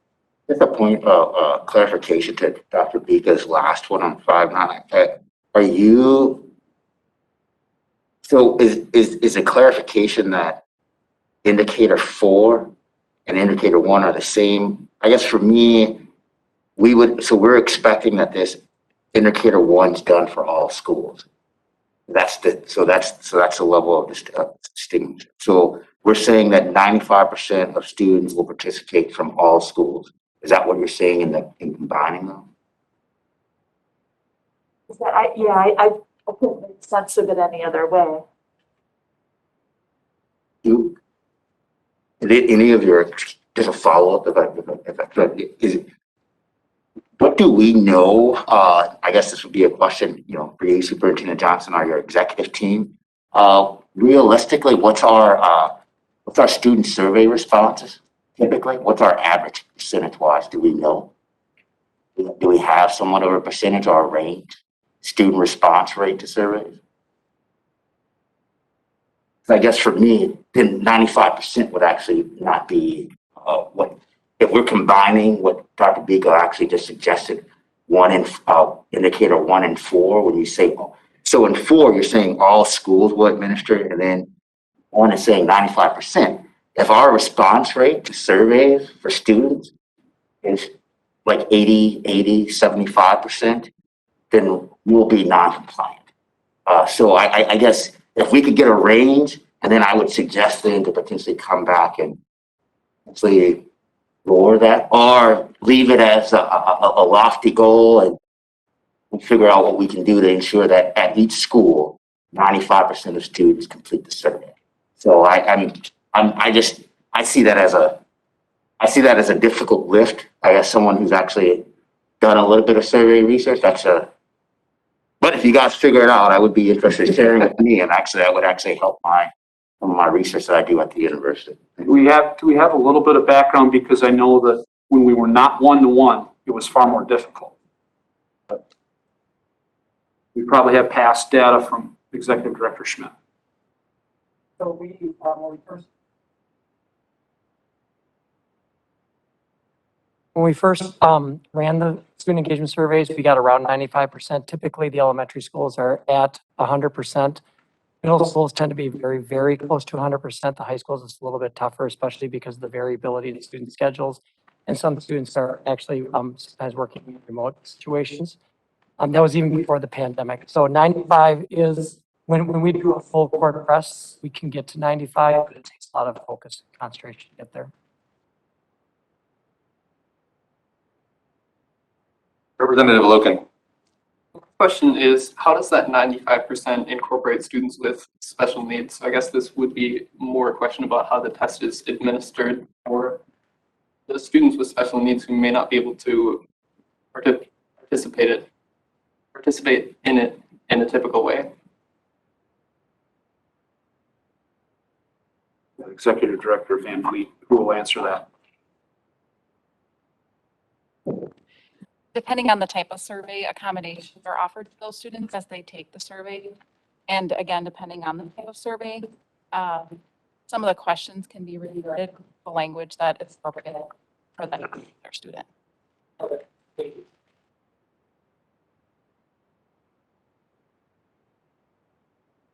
Just a point of clarification to Dr. Beeka's last one on 5.9. Are you, so is a clarification that indicator 4 and indicator 1 are the same? I guess for me, we're expecting that this indicator 1's done for all schools. That's the level of distinction. So we're saying that 95% of students will participate from all schools. Is that what you're saying in combining them? I couldn't make sense of it any other way. Any of your, just a follow-up if I could, what do we know? I guess this would be a question, for you, Superintendent Johnson, or your executive team. Realistically, what's our student survey responses typically? What's our average percentage-wise? Do we know? Do we have somewhat of a percentage or a range? Student response rate to surveys? I guess for me, then 95% would actually not be what, if we're combining what Dr. Biko actually just suggested, indicator 1 and 4, when you say, so in 4, you're saying all schools will administer it, and then 1 is saying 95%. If our response rate to surveys for students is like 80, 75%, then we'll be non-compliant. So I guess if we could get a range, and then I would suggest then to potentially come back and actually lower that, or leave it as a lofty goal and figure out what we can do to ensure that at each school, 95% of students complete the survey. So I see that as a difficult lift. I guess someone who's actually done a little bit of survey research, but if you guys figure it out, I would be interested in sharing with me, and actually that would actually help some of my research that I do at the university. Do we have a little bit of background, because I know that when we were not one-to-one, it was far more difficult. But we probably have past data from Executive Director Schmidt. So when we first ran the student engagement surveys, we got around 95%. Typically, the elementary schools are at 100%. Middle schools tend to be very, very close to 100%. The high schools is a little bit tougher, especially because of the variability in student schedules. And some students are actually sometimes working in remote situations. That was even before the pandemic. So 95 is, when we do a full court press, we can get to 95, but it takes a lot of focus and concentration to get there. Representative Loken. Question is, how does that 95% incorporate students with special needs? So I guess this would be more a question about how the test is administered for the students with special needs who may not be able to participate in it in a typical way. Executive Director Van Vliet, who will answer that. Depending on the type of survey, accommodations are offered to those students as they take the survey. And again, depending on the type of survey, some of the questions can be reworded with the language that is appropriate for that particular student. For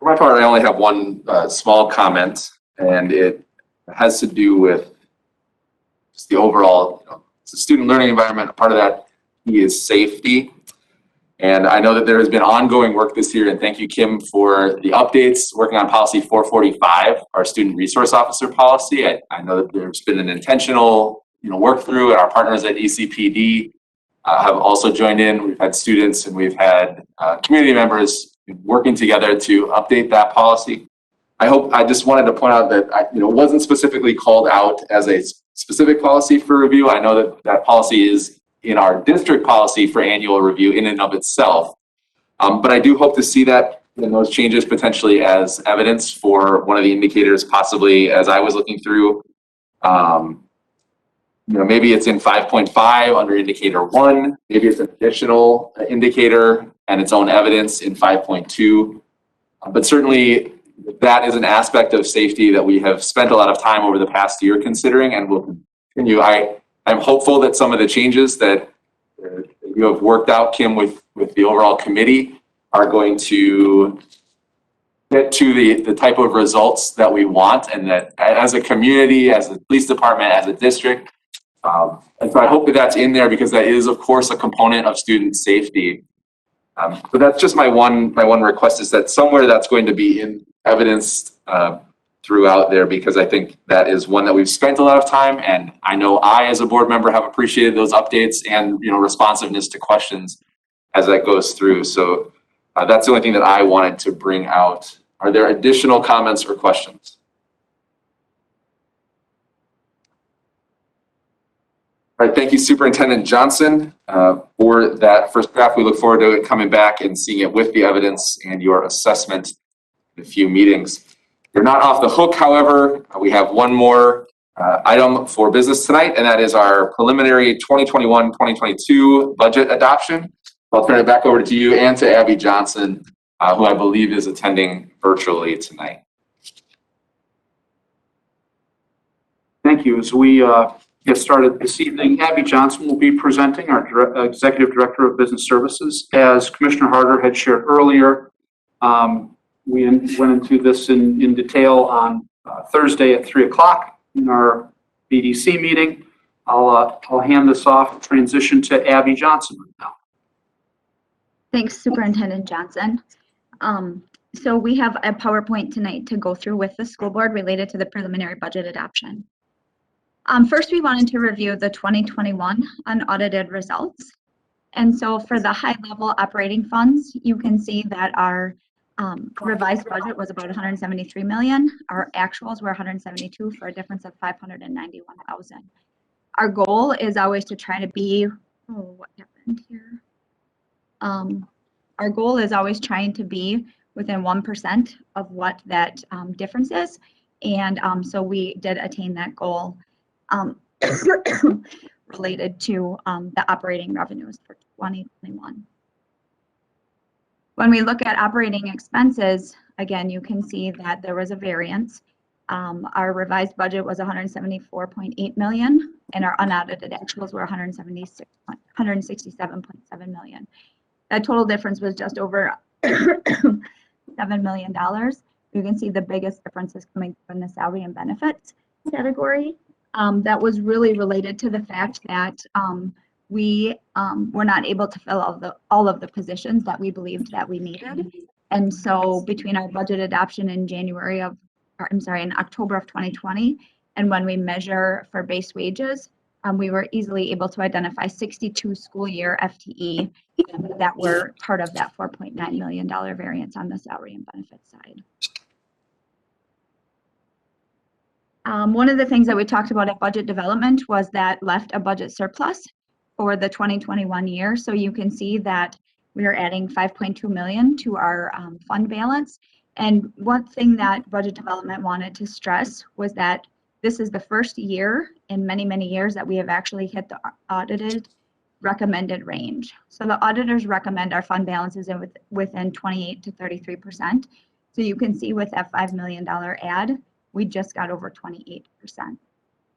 my part, I only have one small comment, and it has to do with just the overall it's a student learning environment. Part of that is safety. And I know that there has been ongoing work this year, and thank you, Kim, for the updates, working on policy 445, our student resource officer policy. I know that there's been an intentional work through, and our partners at ECPD have also joined in. We've had students and we've had community members working together to update that policy. I just wanted to point out that it wasn't specifically called out as a specific policy for review. I know that that policy is in our district policy for annual review in and of itself. But I do hope to see that in those changes potentially as evidence for one of the indicators, possibly as I was looking through. Maybe it's in 5.5 under indicator 1, maybe it's an additional indicator and its own evidence in 5.2. But certainly that is an aspect of safety that we have spent a lot of time over the past year considering and will continue. I'm hopeful that some of the changes that you have worked out, Kim, with the overall committee are going to get to the type of results that we want, and that as a community, as a police department, as a district. And so I hope that that's in there, because that is, of course, a component of student safety. But that's just my one request, is that somewhere that's going to be in evidenced throughout there, because I think that is one that we've spent a lot of time, and I know I, as a board member, have appreciated those updates and responsiveness to questions as that goes through. So that's the only thing that I wanted to bring out. Are there additional comments or questions? All right, thank you, Superintendent Johnson, for that first draft. We look forward to it coming back and seeing it with the evidence and your assessment in a few meetings. You're not off the hook, however. We have one more item for business tonight, and that is our preliminary 2021-2022 budget adoption. I'll turn it back over to you and to Abby Johnson, who I believe is attending virtually tonight. Thank you. As we get started this evening, Abby Johnson will be presenting, our Executive Director of Business Services. As Commissioner Harder had shared earlier, we went into this in detail on Thursday at 3 o'clock in our BDC meeting. I'll hand this off, transition to Abby Johnson right now. Thanks, Superintendent Johnson. So we have a PowerPoint tonight to go through with the school board related to the preliminary budget adoption. First, we wanted to review the 2021 unaudited results. And so for the high level operating funds, you can see that our revised budget was about 173 million. Our actuals were 172 for a difference of 591,000. Our goal is always to try to be, what happened here? Our goal is always trying to be within 1% of what that difference is. And so we did attain that goal related to the operating revenues for 2021. When we look at operating expenses, again, you can see that there was a variance. Our revised budget was 174.8 million, and our unaudited actuals were 167.7 million. That total difference was just over $7 million. You can see the biggest difference is coming from the salary and benefits category. That was really related to the fact that we were not able to fill all of the positions that we believed that we needed. And so between our budget adoption in in October of 2020, and when we measure for base wages, we were easily able to identify 62 school year FTE that were part of that $4.9 million variance on the salary and benefits side. One of the things that we talked about at budget development was that left a budget surplus for the 2021 year. So you can see that we are adding 5.2 million to our fund balance. And one thing that budget development wanted to stress was that this is the first year in many, many years that we have actually hit the audited recommended range. So the auditors recommend our fund balances within 28 to 33%. So you can see with that $5 million add, we just got over 28%.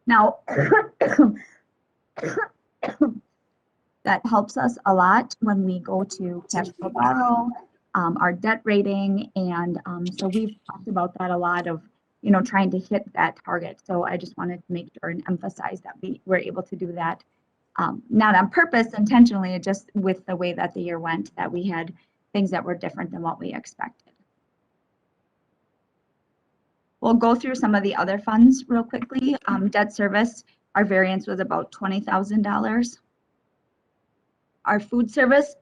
Now, that helps us a lot when we go to cash flow borrow, our debt rating, and so we've talked about that a lot of, trying to hit that target. So I just wanted to make sure and emphasize that we were able to do that, not on purpose, intentionally, just with the way that the year went, that we had things that were different than what we expected. We'll go through some of the other funds real quickly. Debt service, our variance was about $20,000. Our food service,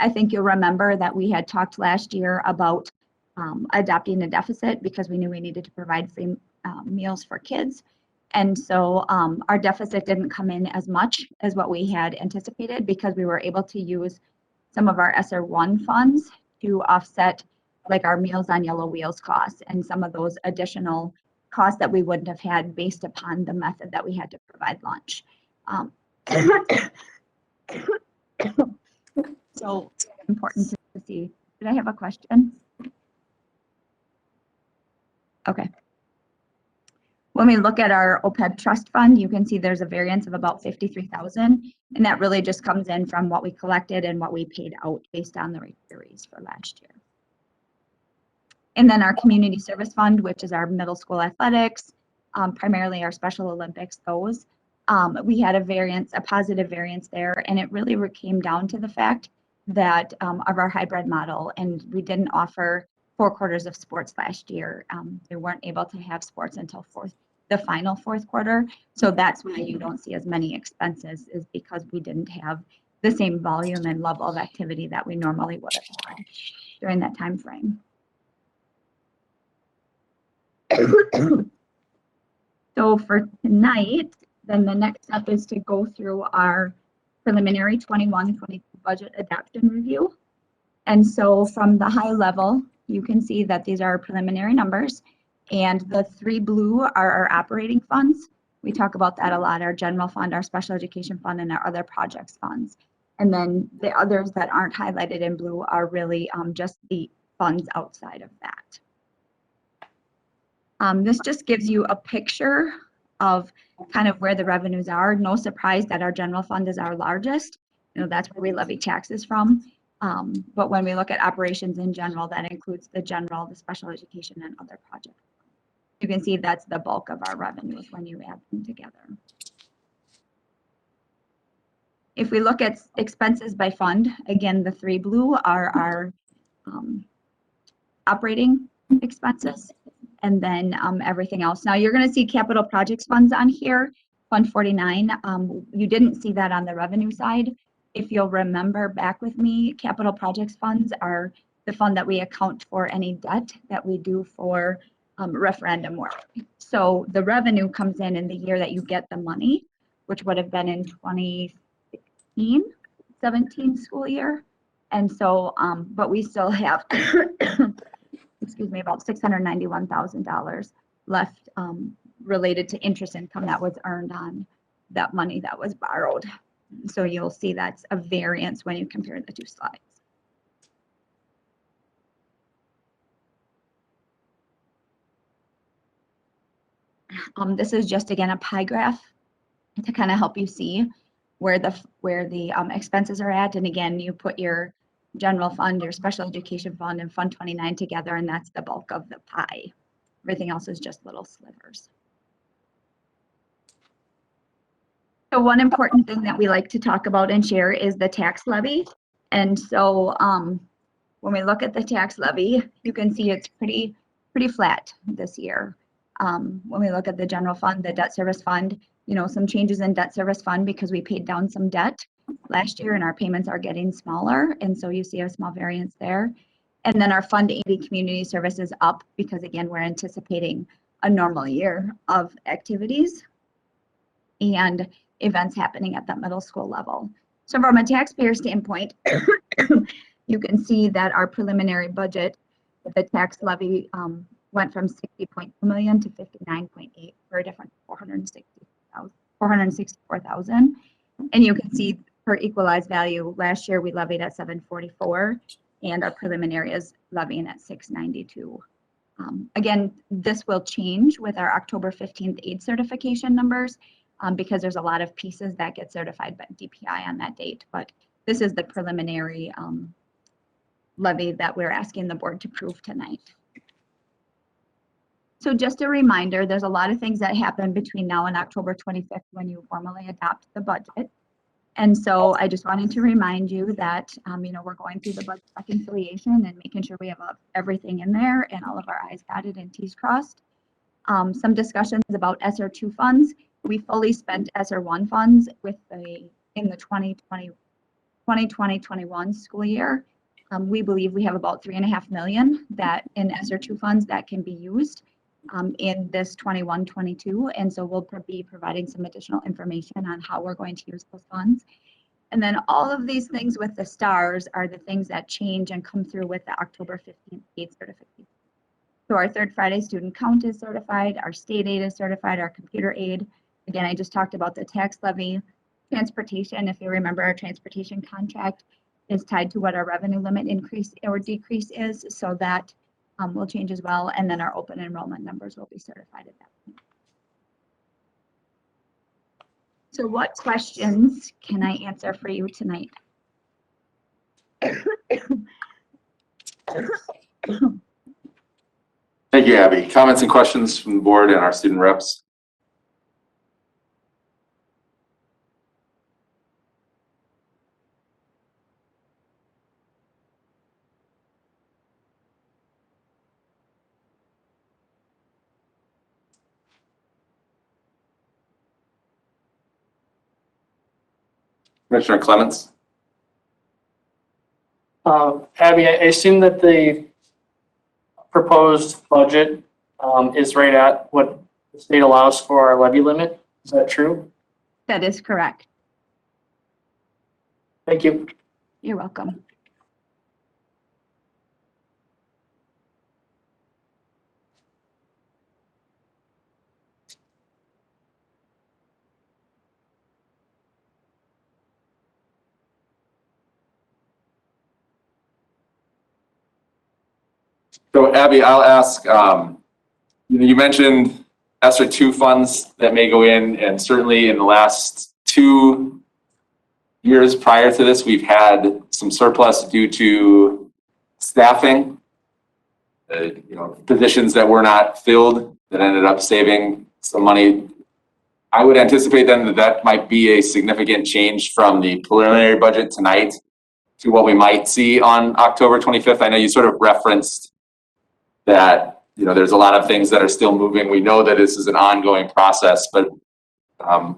I think you'll remember that we had talked last year about adopting a deficit because we knew we needed to provide free meals for kids. And so our deficit didn't come in as much as what we had anticipated because we were able to use some of our ESSER1 funds to offset like our Meals on Yellow Wheels costs and some of those additional costs that we wouldn't have had based upon the method that we had to provide lunch. So important to see. Did I have a question? Okay. When we look at our OPEB trust fund, you can see there's a variance of about 53,000, and that really just comes in from what we collected and what we paid out based on the retirees for last year. And then our community service fund, which is our middle school athletics, primarily our Special Olympics, those. We had a positive variance there, and it really came down to the fact that of our hybrid model, and we didn't offer 4 quarters of sports last year. They weren't able to have sports until the final fourth quarter. So that's why you don't see as many expenses, is because we didn't have the same volume and level of activity that we normally would have had during that time frame. So for tonight, then the next step is to go through our preliminary 21-22 budget adoption review. And so from the high level, you can see that these are preliminary numbers, And the 3 blue are our operating funds. We talk about that a lot, our general fund, our special education fund, and our other projects funds. And then the others that aren't highlighted in blue are really just the funds outside of that. This just gives you a picture of kind of where the revenues are. No surprise that our general fund is our largest. You know, that's where we levy taxes from. But when we look at operations in general, that includes the general, the special education, and other projects. You can see that's the bulk of our revenues when you add them together. If we look at expenses by fund, again, the 3 blue are our operating expenses, and then everything else. Now you're going to see capital projects funds on here, Fund 49. You didn't see that on the revenue side. If you'll remember back with me, capital projects funds are the fund that we account for any debt that we do for referendum work. So the revenue comes in the year that you get the money, which would have been in 2016-17 school year. And so, but we still have, excuse me, about $691,000 left related to interest income that was earned on that money that was borrowed. So you'll see that's a variance when you compare the 2 slides. This is just, again, a pie graph to kind of help you see where the expenses are at. And again, you put your general fund, your special education fund, and Fund 29 together, and that's the bulk of the pie. Everything else is just little slivers. So one important thing that we like to talk about and share is the tax levy. And so when we look at the tax levy, you can see it's pretty flat this year. When we look at the general fund, the debt service fund, you know, some changes in debt service fund because we paid down some debt last year and our payments are getting smaller. And so you see a small variance there. And then our Fund 80 community services up because, again, we're anticipating a normal year of activities and events happening at that middle school level. So from a taxpayer standpoint, you can see that our preliminary budget, the tax levy went from 60.2 million to 59.8 for a difference of 464,000. And you can see per equalized value, last year we levied at 744 and our preliminary is levying at 692. Again, this will change with our October 15th aid certification numbers because there's a lot of pieces that get certified by DPI on that date. But this is the preliminary levy that we're asking the board to prove tonight. So just a reminder, there's a lot of things that happen between now and October 25th when you formally adopt the budget. And so I just wanted to remind you that, you know, we're going through the budget reconciliation and making sure we have everything in there and all of our I's dotted and T's crossed. Some discussions about SR2 funds. We fully spent SR1 funds with in the 2020-21 school year. We believe we have about $3.5 million that in SR2 funds that can be used in this 21-22. And so we'll be providing some additional information on how we're going to use those funds. And then all of these things with the stars are the things that change and come through with the October 15th aid certification. So our third Friday student count is certified, our state aid is certified, our computer aid. Again, I just talked about the tax levy, transportation. If you remember, our transportation contract is tied to what our revenue limit increase or decrease is. So that will change as well. And then our open enrollment numbers will be certified at that point. So what questions can I answer for you tonight? Thank you, Abby. Comments and questions from the board and our student reps? Commissioner Clements? Abby, I assume that the proposed budget is right at what the state allows for our levy limit. Is that true? That is correct. Thank you. You're welcome. So Abby, I'll ask, you mentioned ESSER 2 funds that may go in, and certainly in the last 2 years prior to this, we've had some surplus due to staffing, positions that were not filled that ended up saving some money. I would anticipate then that that might be a significant change from the preliminary budget tonight to what we might see on October 25th. I know you sort of referenced that, there's a lot of things that are still moving. We know that this is an ongoing process, but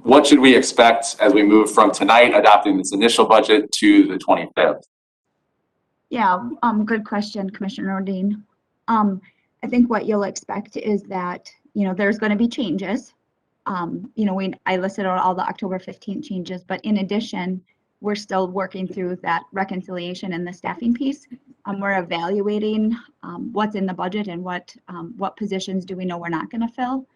what should we expect as we move from tonight adopting this initial budget to the 25th? Yeah, good question, Commissioner Nordine. I think what you'll expect is that, there's going to be changes. I listed out all the October 15th changes, but in addition, we're still working through that reconciliation and the staffing piece. We're evaluating what's in the budget and what positions do we know we're not going to fill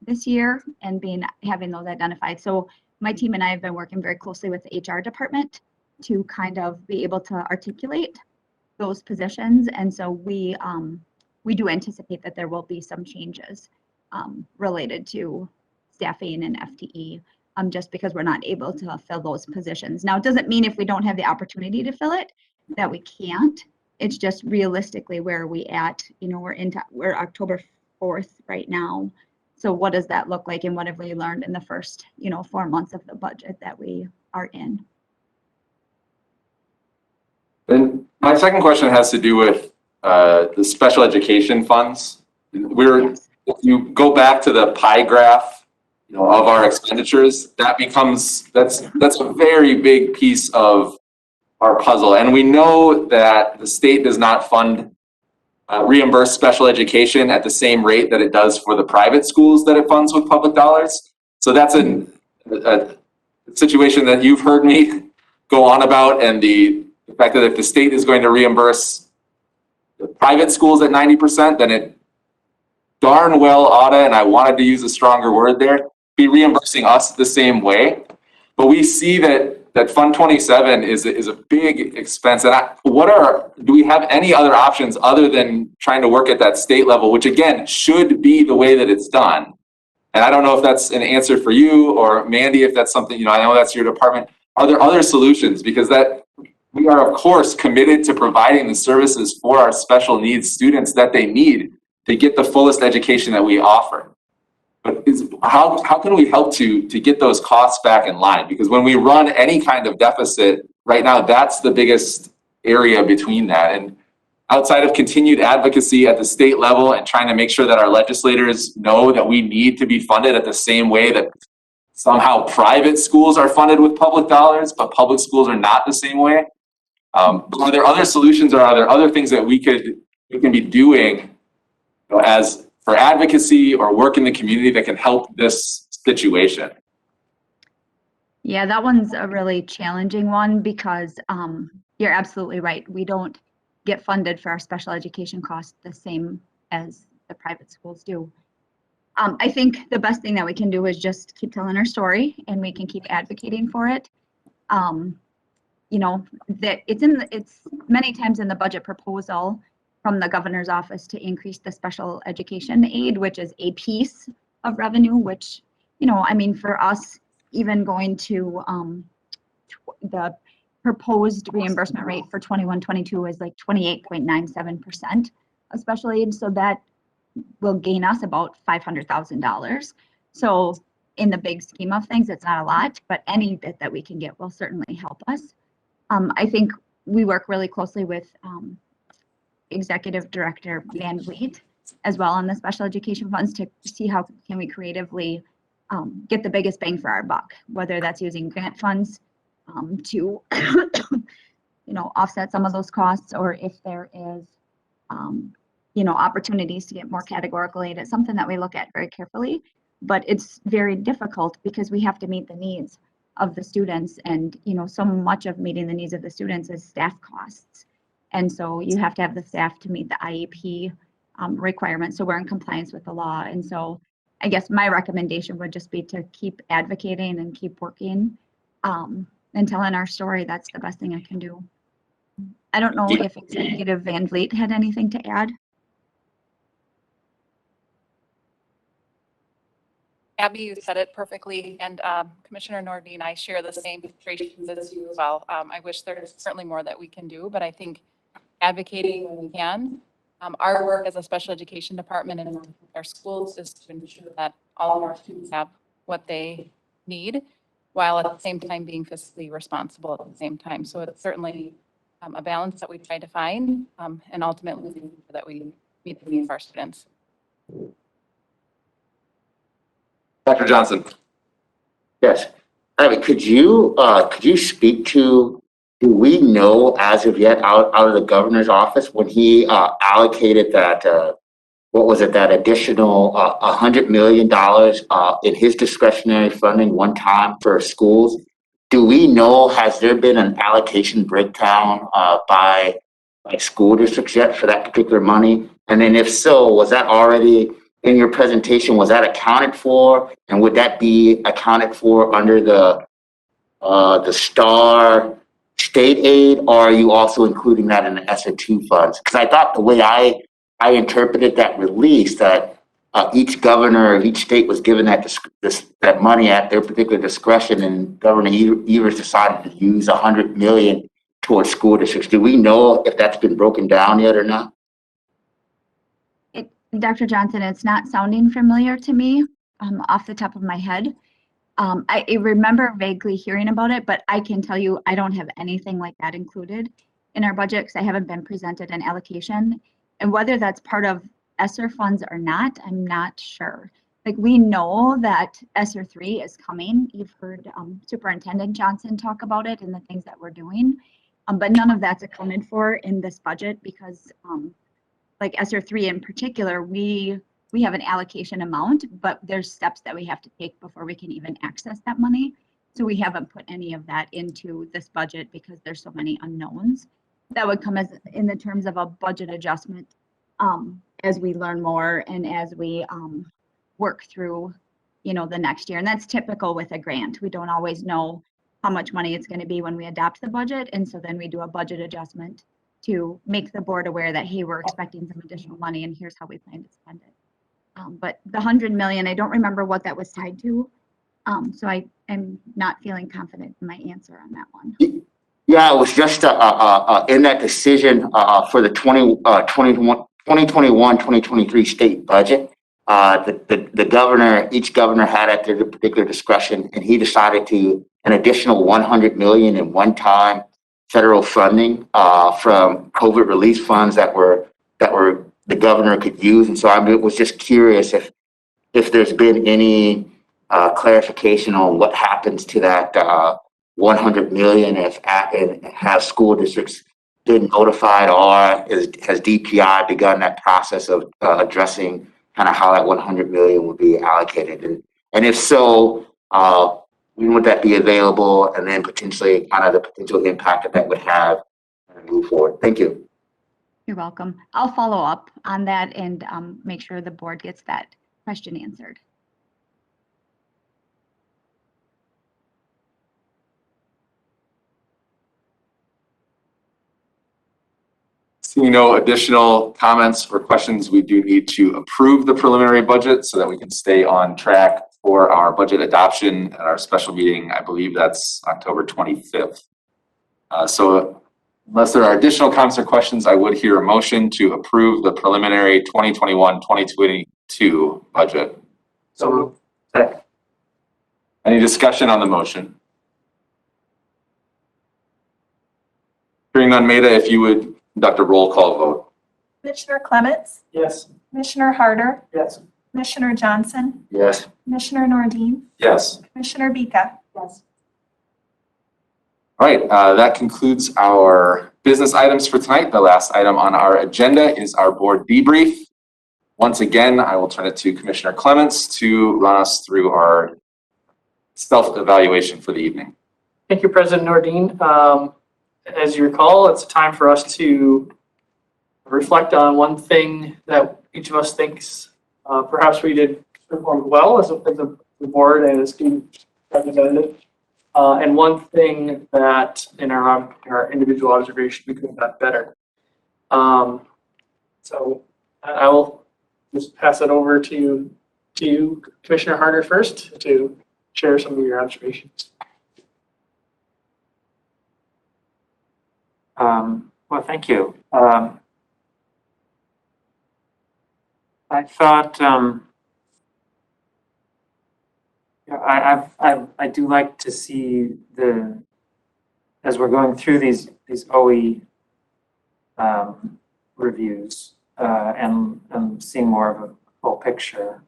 this year, and having those identified. So my team and I have been working very closely with the HR department to kind of be able to articulate those positions. And so we do anticipate that there will be some changes related to staffing and FTE, just because we're not able to fill those positions. Now, it doesn't mean if we don't have the opportunity to fill it that we can't. It's just realistically where are we at? We're October 4th right now. So what does that look like, and what have we learned in the first 4 months of the budget that we are in? And my second question has to do with the special education funds. If you go back to the pie graph, of our expenditures, that's a very big piece of our puzzle. And we know that the state does not reimburse special education at the same rate that it does for the private schools that it funds with public dollars. So that's a situation that you've heard me go on about, and the fact that if the state is going to reimburse the private schools at 90%, then it darn well oughta, and I wanted to use a stronger word there, be reimbursing us the same way. But we see that Fund 27 is a big expense. And do we have any other options other than trying to work at that state level, which again should be the way that it's done? And I don't know if that's an answer for you, or Mandy, if that's something, I know that's your department. Are there other solutions? Because we are of course committed to providing the services for our special needs students that they need to get the fullest education that we offer. But how can we help to get those costs back in line? Because when we run any kind of deficit right now, that's the biggest area between that. And outside of continued advocacy at the state level and trying to make sure that our legislators know that we need to be funded at the same way that somehow private schools are funded with public dollars, but public schools are not the same way. Are there other solutions, or are there other things that we can be doing as for advocacy or work in the community that can help this situation? Yeah, that one's a really challenging one, because you're absolutely right. We don't get funded for our special education costs the same as the private schools do. I think the best thing that we can do is just keep telling our story, and we can keep advocating for it. That it's many times in the budget proposal from the governor's office to increase the special education aid, which is a piece of revenue, which, for us, even going to the proposed reimbursement rate for 21-22 is like 28.97% of special aid. So that will gain us about $500,000. So in the big scheme of things, it's not a lot, but any bit that we can get will certainly help us. I think we work really closely with Executive Director Van Vliet as well on the special education funds to see how can we creatively get the biggest bang for our buck, whether that's using grant funds to offset some of those costs, or if there is opportunities to get more categorical aid. It's something that we look at very carefully, but it's very difficult because we have to meet the needs of the students, and so much of meeting the needs of the students is staff costs. And so you have to have the staff to meet the IEP requirements, so we're in compliance with the law. And so I guess my recommendation would just be to keep advocating and keep working and telling our story. That's the best thing I can do. I don't know if Executive Van Vliet had anything to add. Abby, you said it perfectly, and Commissioner Nordine, I share the same frustrations as you as well. I wish there's certainly more that we can do, but I think advocating when we can. Our work as a special education department in our schools is to ensure that all of our students have what they need, while at the same time being fiscally responsible at the same time. So it's certainly a balance that we try to find, and ultimately that we meet the needs of our students. Dr. Johnson. Yes. Abby, could you speak to, do we know as of yet out of the governor's office when he allocated that, what was it, that additional $100 million in his discretionary funding one time for schools? Do we know, has there been an allocation breakdown by school districts yet for that particular money? And then if so, was that already in your presentation, was that accounted for? And would that be accounted for under the STAR state aid, or are you also including that in the ESSER 2 funds? Because I thought the way I interpreted that release, that each governor of each state was given that money at their particular discretion, and Governor Evers decided to use $100 million towards school districts. Do we know if that's been broken down yet or not? Dr. Johnson, it's not sounding familiar to me off the top of my head. I remember vaguely hearing about it, but I can tell you I don't have anything like that included in our budget because I haven't been presented an allocation. And whether that's part of ESSER funds or not, I'm not sure. Like, we know that ESSER 3 is coming. You've heard Superintendent Johnson talk about it and the things that we're doing, but none of that's accounted for in this budget because like ESSER 3 in particular, we have an allocation amount, but there's steps that we have to take before we can even access that money. So we haven't put any of that into this budget because there's so many unknowns. That would come as in the terms of a budget adjustment as we learn more and as we work through, the next year. And that's typical with a grant. We don't always know how much money it's going to be when we adopt the budget. And so then we do a budget adjustment to make the board aware that, hey, we're expecting some additional money and here's how we plan to spend it. But the $100 million, I don't remember what that was tied to. So I am not feeling confident in my answer on that one. Yeah, it was just in that decision for the 2021-2023 state budget. The governor, each governor had at their particular discretion, and he decided to an additional $100 million in one-time federal funding from COVID relief funds that were the governor could use. And so I was just curious if there's been any clarification on what happens to that $100 million, and have school districts been notified, or has DPI begun that process of addressing kind of how that $100 million would be allocated? And if so, when would that be available, and then potentially kind of the potential impact that would have and move forward? Thank you. You're welcome. I'll follow up on that and make sure the board gets that question answered. Seeing no additional comments or questions, we do need to approve the preliminary budget so that we can stay on track for our budget adoption at our special meeting. I believe that's October 25th. So unless there are additional comments or questions, I would hear a motion to approve the preliminary 2021-2022 budget. So any discussion on the motion? Hearing none, Maida, if you would conduct a roll call vote. Commissioner Clements, Yes. Commissioner Harder, Yes. Commissioner Johnson, Yes. Commissioner Nordine, Yes. Commissioner Bika. Yes. All right, that concludes our business items for tonight. The last item on our agenda is our board debrief. Once again, I will turn it to Commissioner Clements to run us through our self-evaluation for the evening. Thank you, President Nordine. As you recall, it's time for us to reflect on one thing that each of us thinks perhaps we did perform well as a board and a student representative, and one thing that in our individual observation we could have done better. So I will just pass it over to to you, Commissioner Harder, first to share some of your observations. Well, thank you. I thought, I do like to see as we're going through these OE reviews, and seeing more of a full picture.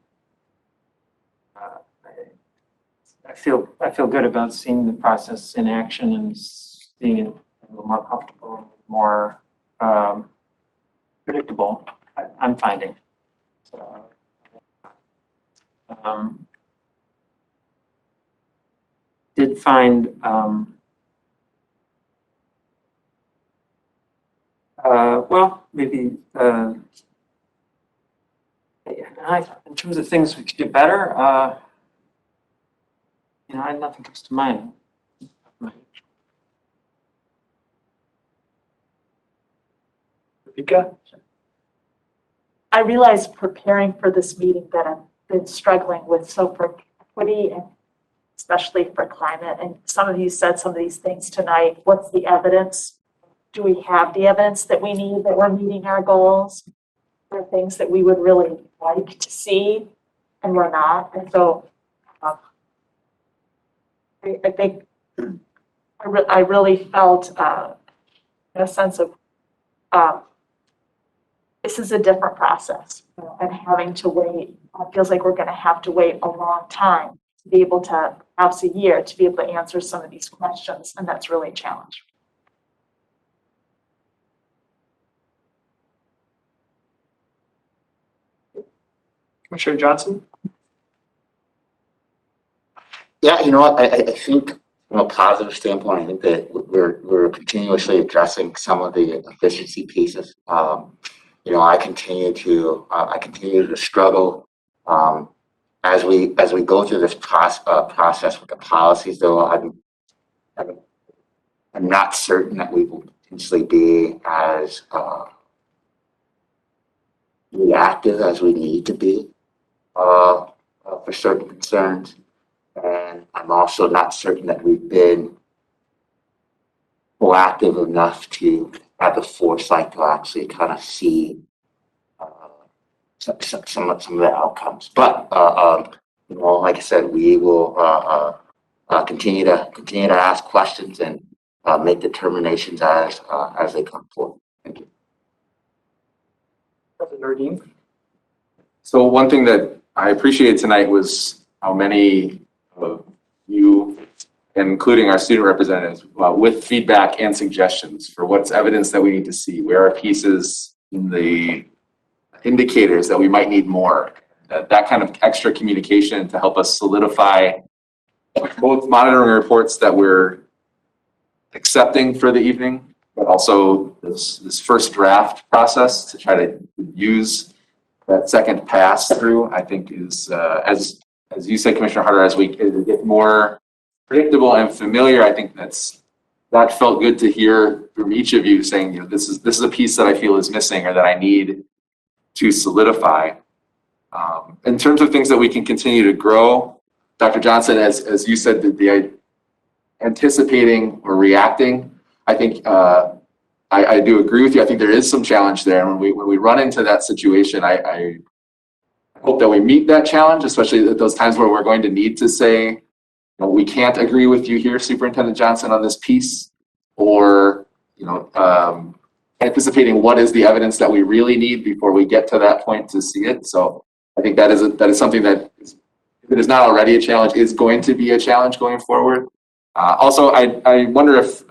I feel good about seeing the process in action and seeing it a little more comfortable, more predictable. I'm finding. So, did find well, maybe in terms of things we could do better, nothing comes to mind. Vika? I realized preparing for this meeting that I've been struggling with. So for equity and especially for climate, and some of you said some of these things tonight, what's the evidence? Do we have the evidence that we need that we're meeting our goals? There are things that we would really like to see and we're not. And so I think I really felt a sense of this is a different process, and having to wait. It feels like we're going to have to wait a long time to be able to, perhaps a year, to be able to answer some of these questions, and that's really a challenge. Commissioner Johnson? Yeah, you know what, I think from a positive standpoint, I think that we're continuously addressing some of the efficiency pieces. I continue to struggle as we go through this process with the policies. Though I'm not certain that we will potentially be as reactive as we need to be for certain concerns. And I'm also not certain that we've been proactive enough to have the foresight to actually kind of see some of the outcomes. But like I said, we will continue to ask questions and make determinations as they come forward. Thank you. So one thing that I appreciated tonight was how many of you, including our student representatives, with feedback and suggestions for what's evidence that we need to see, where are pieces in the indicators that we might need more, that kind of extra communication to help us solidify both monitoring reports that we're accepting for the evening, but also this first draft process to try to use that second pass through, I think is, as you said, Commissioner Harder, as we get more predictable and familiar, I think that felt good to hear from each of you saying, this is a piece that I feel is missing or that I need to solidify. In terms of things that we can continue to grow, Dr. Johnson, as you said, the anticipating or reacting, I think I do agree with you. I think there is some challenge there. And when we run into that situation, I hope that we meet that challenge, especially at those times where we're going to need to say, we can't agree with you here, Superintendent Johnson, on this piece, or anticipating what is the evidence that we really need before we get to that point to see it. So I think that is something that, if it is not already a challenge, is going to be a challenge going forward. Also, I wonder if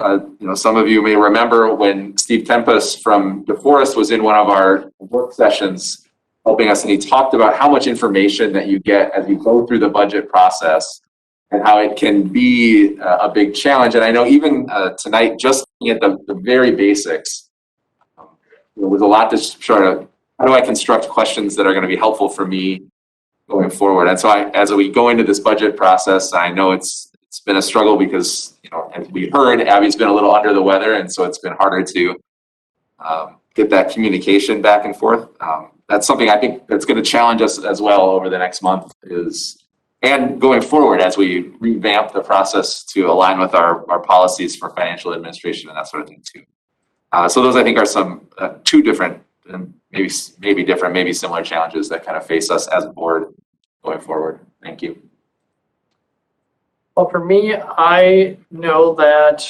some of you may remember when Steve Tempest from DeForest was in one of our work sessions helping us, and he talked about how much information that you get as you go through the budget process and how it can be a big challenge. And I know even tonight, just looking at the very basics, there was a lot to try to, how do I construct questions that are going to be helpful for me going forward? And so as we go into this budget process, I know it's been a struggle because, as we heard, Abby's been a little under the weather, and so it's been harder to get that communication back and forth. that's something I think that's going to challenge us as well over the next month and going forward as we revamp the process to align with our policies for financial administration and that sort of thing too. So those I think are some two different and maybe similar challenges that kind of face us as a board going forward. Thank you. Well, for me, I know that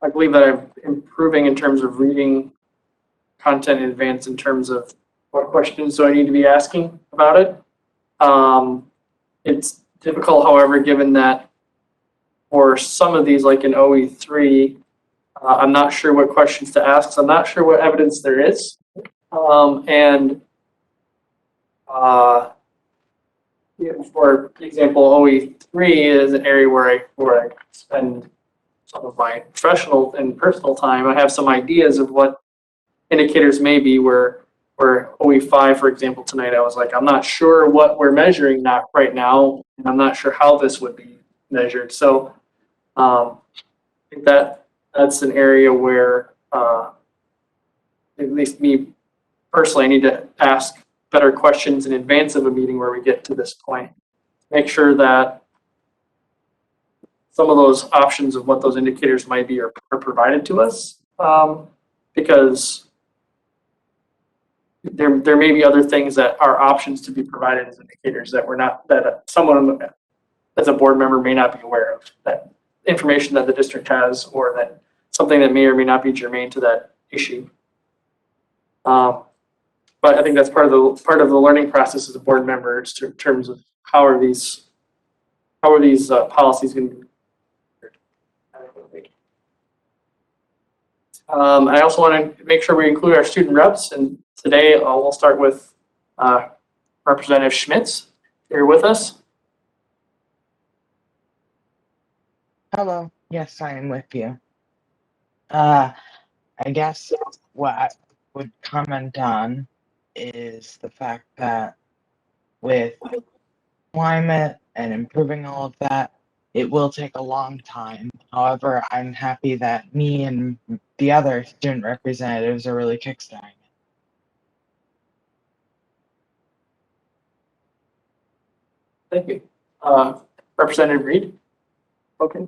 I believe that I'm improving in terms of reading content in advance in terms of what questions do I need to be asking about it. It's difficult, however, given that for some of these, like in OE3, I'm not sure what questions to ask. So I'm not sure what evidence there is. For example, OE3 is an area where I spend some of my professional and personal time. I have some ideas of what indicators may be where OE5, for example, tonight, I was like, I'm not sure what we're measuring right now, and I'm not sure how this would be measured. So I think that's an area where, at least me personally, I need to ask better questions in advance of a meeting where we get to this point. Make sure that some of those options of what those indicators might be are provided to us, because there may be other things that are options to be provided as indicators that someone as a board member may not be aware of, that information that the district has, or that something that may or may not be germane to that issue. But I think that's part of the learning process as a board member, in terms of how are these policies going to be. I also want to make sure we include our student reps, and today we'll start with Representative Schmitz here with us. Hello. Yes, I am with you. I guess what I would comment on is the fact that with climate and improving all of that, it will take a long time. However, I'm happy that me and the other student representatives are really kickstarting it. Thank you. Representative Reed? Okay.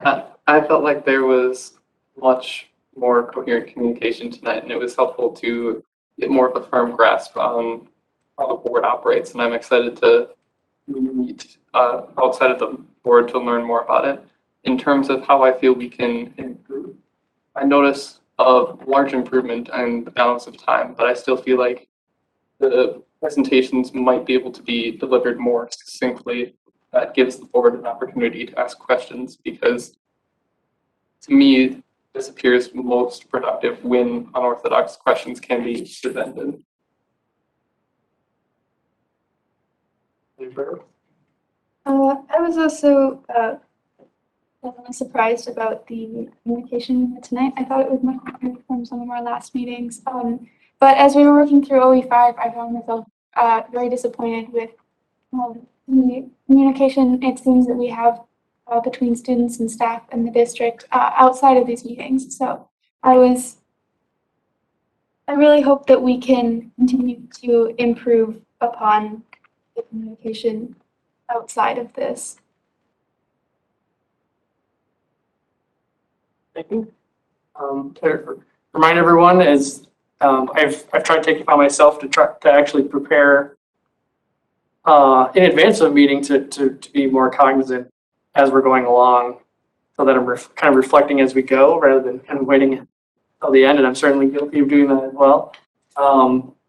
I felt like there was much more coherent communication tonight, and it was helpful to get more of a firm grasp on how the board operates, and I'm excited to meet outside of the board to learn more about it. In terms of how I feel we can improve, I notice a large improvement in the balance of time, but I still feel like the presentations might be able to be delivered more succinctly. That gives the board an opportunity to ask questions, because to me, this appears most productive when unorthodox questions can be presented. I was also pleasantly surprised about the communication tonight. I thought it was much better from some of our last meetings. But as we were working through OE5, I found myself very disappointed with the communication, it seems, that we have between students and staff and the district outside of these meetings. So I really hope that we can continue to improve upon the communication outside of this. Thank you. To remind everyone, is I've tried to take it upon myself to actually prepare in advance of a meeting to be more cognizant as we're going along, so that I'm kind of reflecting as we go rather than kind of waiting until the end. And I'm certainly guilty of doing that as well.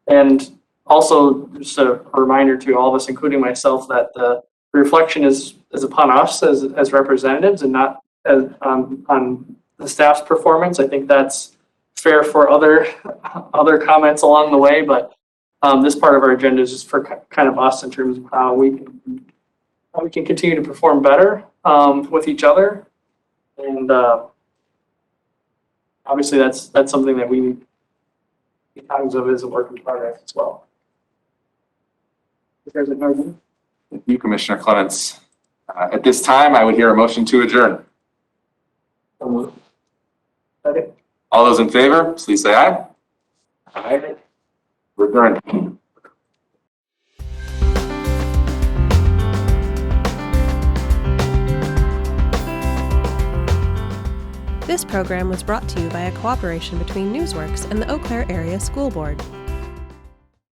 And also just a reminder to all of us, including myself, that the reflection is upon us as representatives and not on the staff's performance. I think that's fair for other comments along the way, but this part of our agenda is just for kind of us in terms of how we can continue to perform better with each other, and obviously that's something that we need to be cognizant of as a work in progress as well. Thank you, Commissioner Clements. At this time, I would hear a motion to adjourn. Okay. All those in favor, please say aye. Aye. We're adjourned. This program was brought to you by a cooperation between Newsworks and the Eau Claire Area School Board.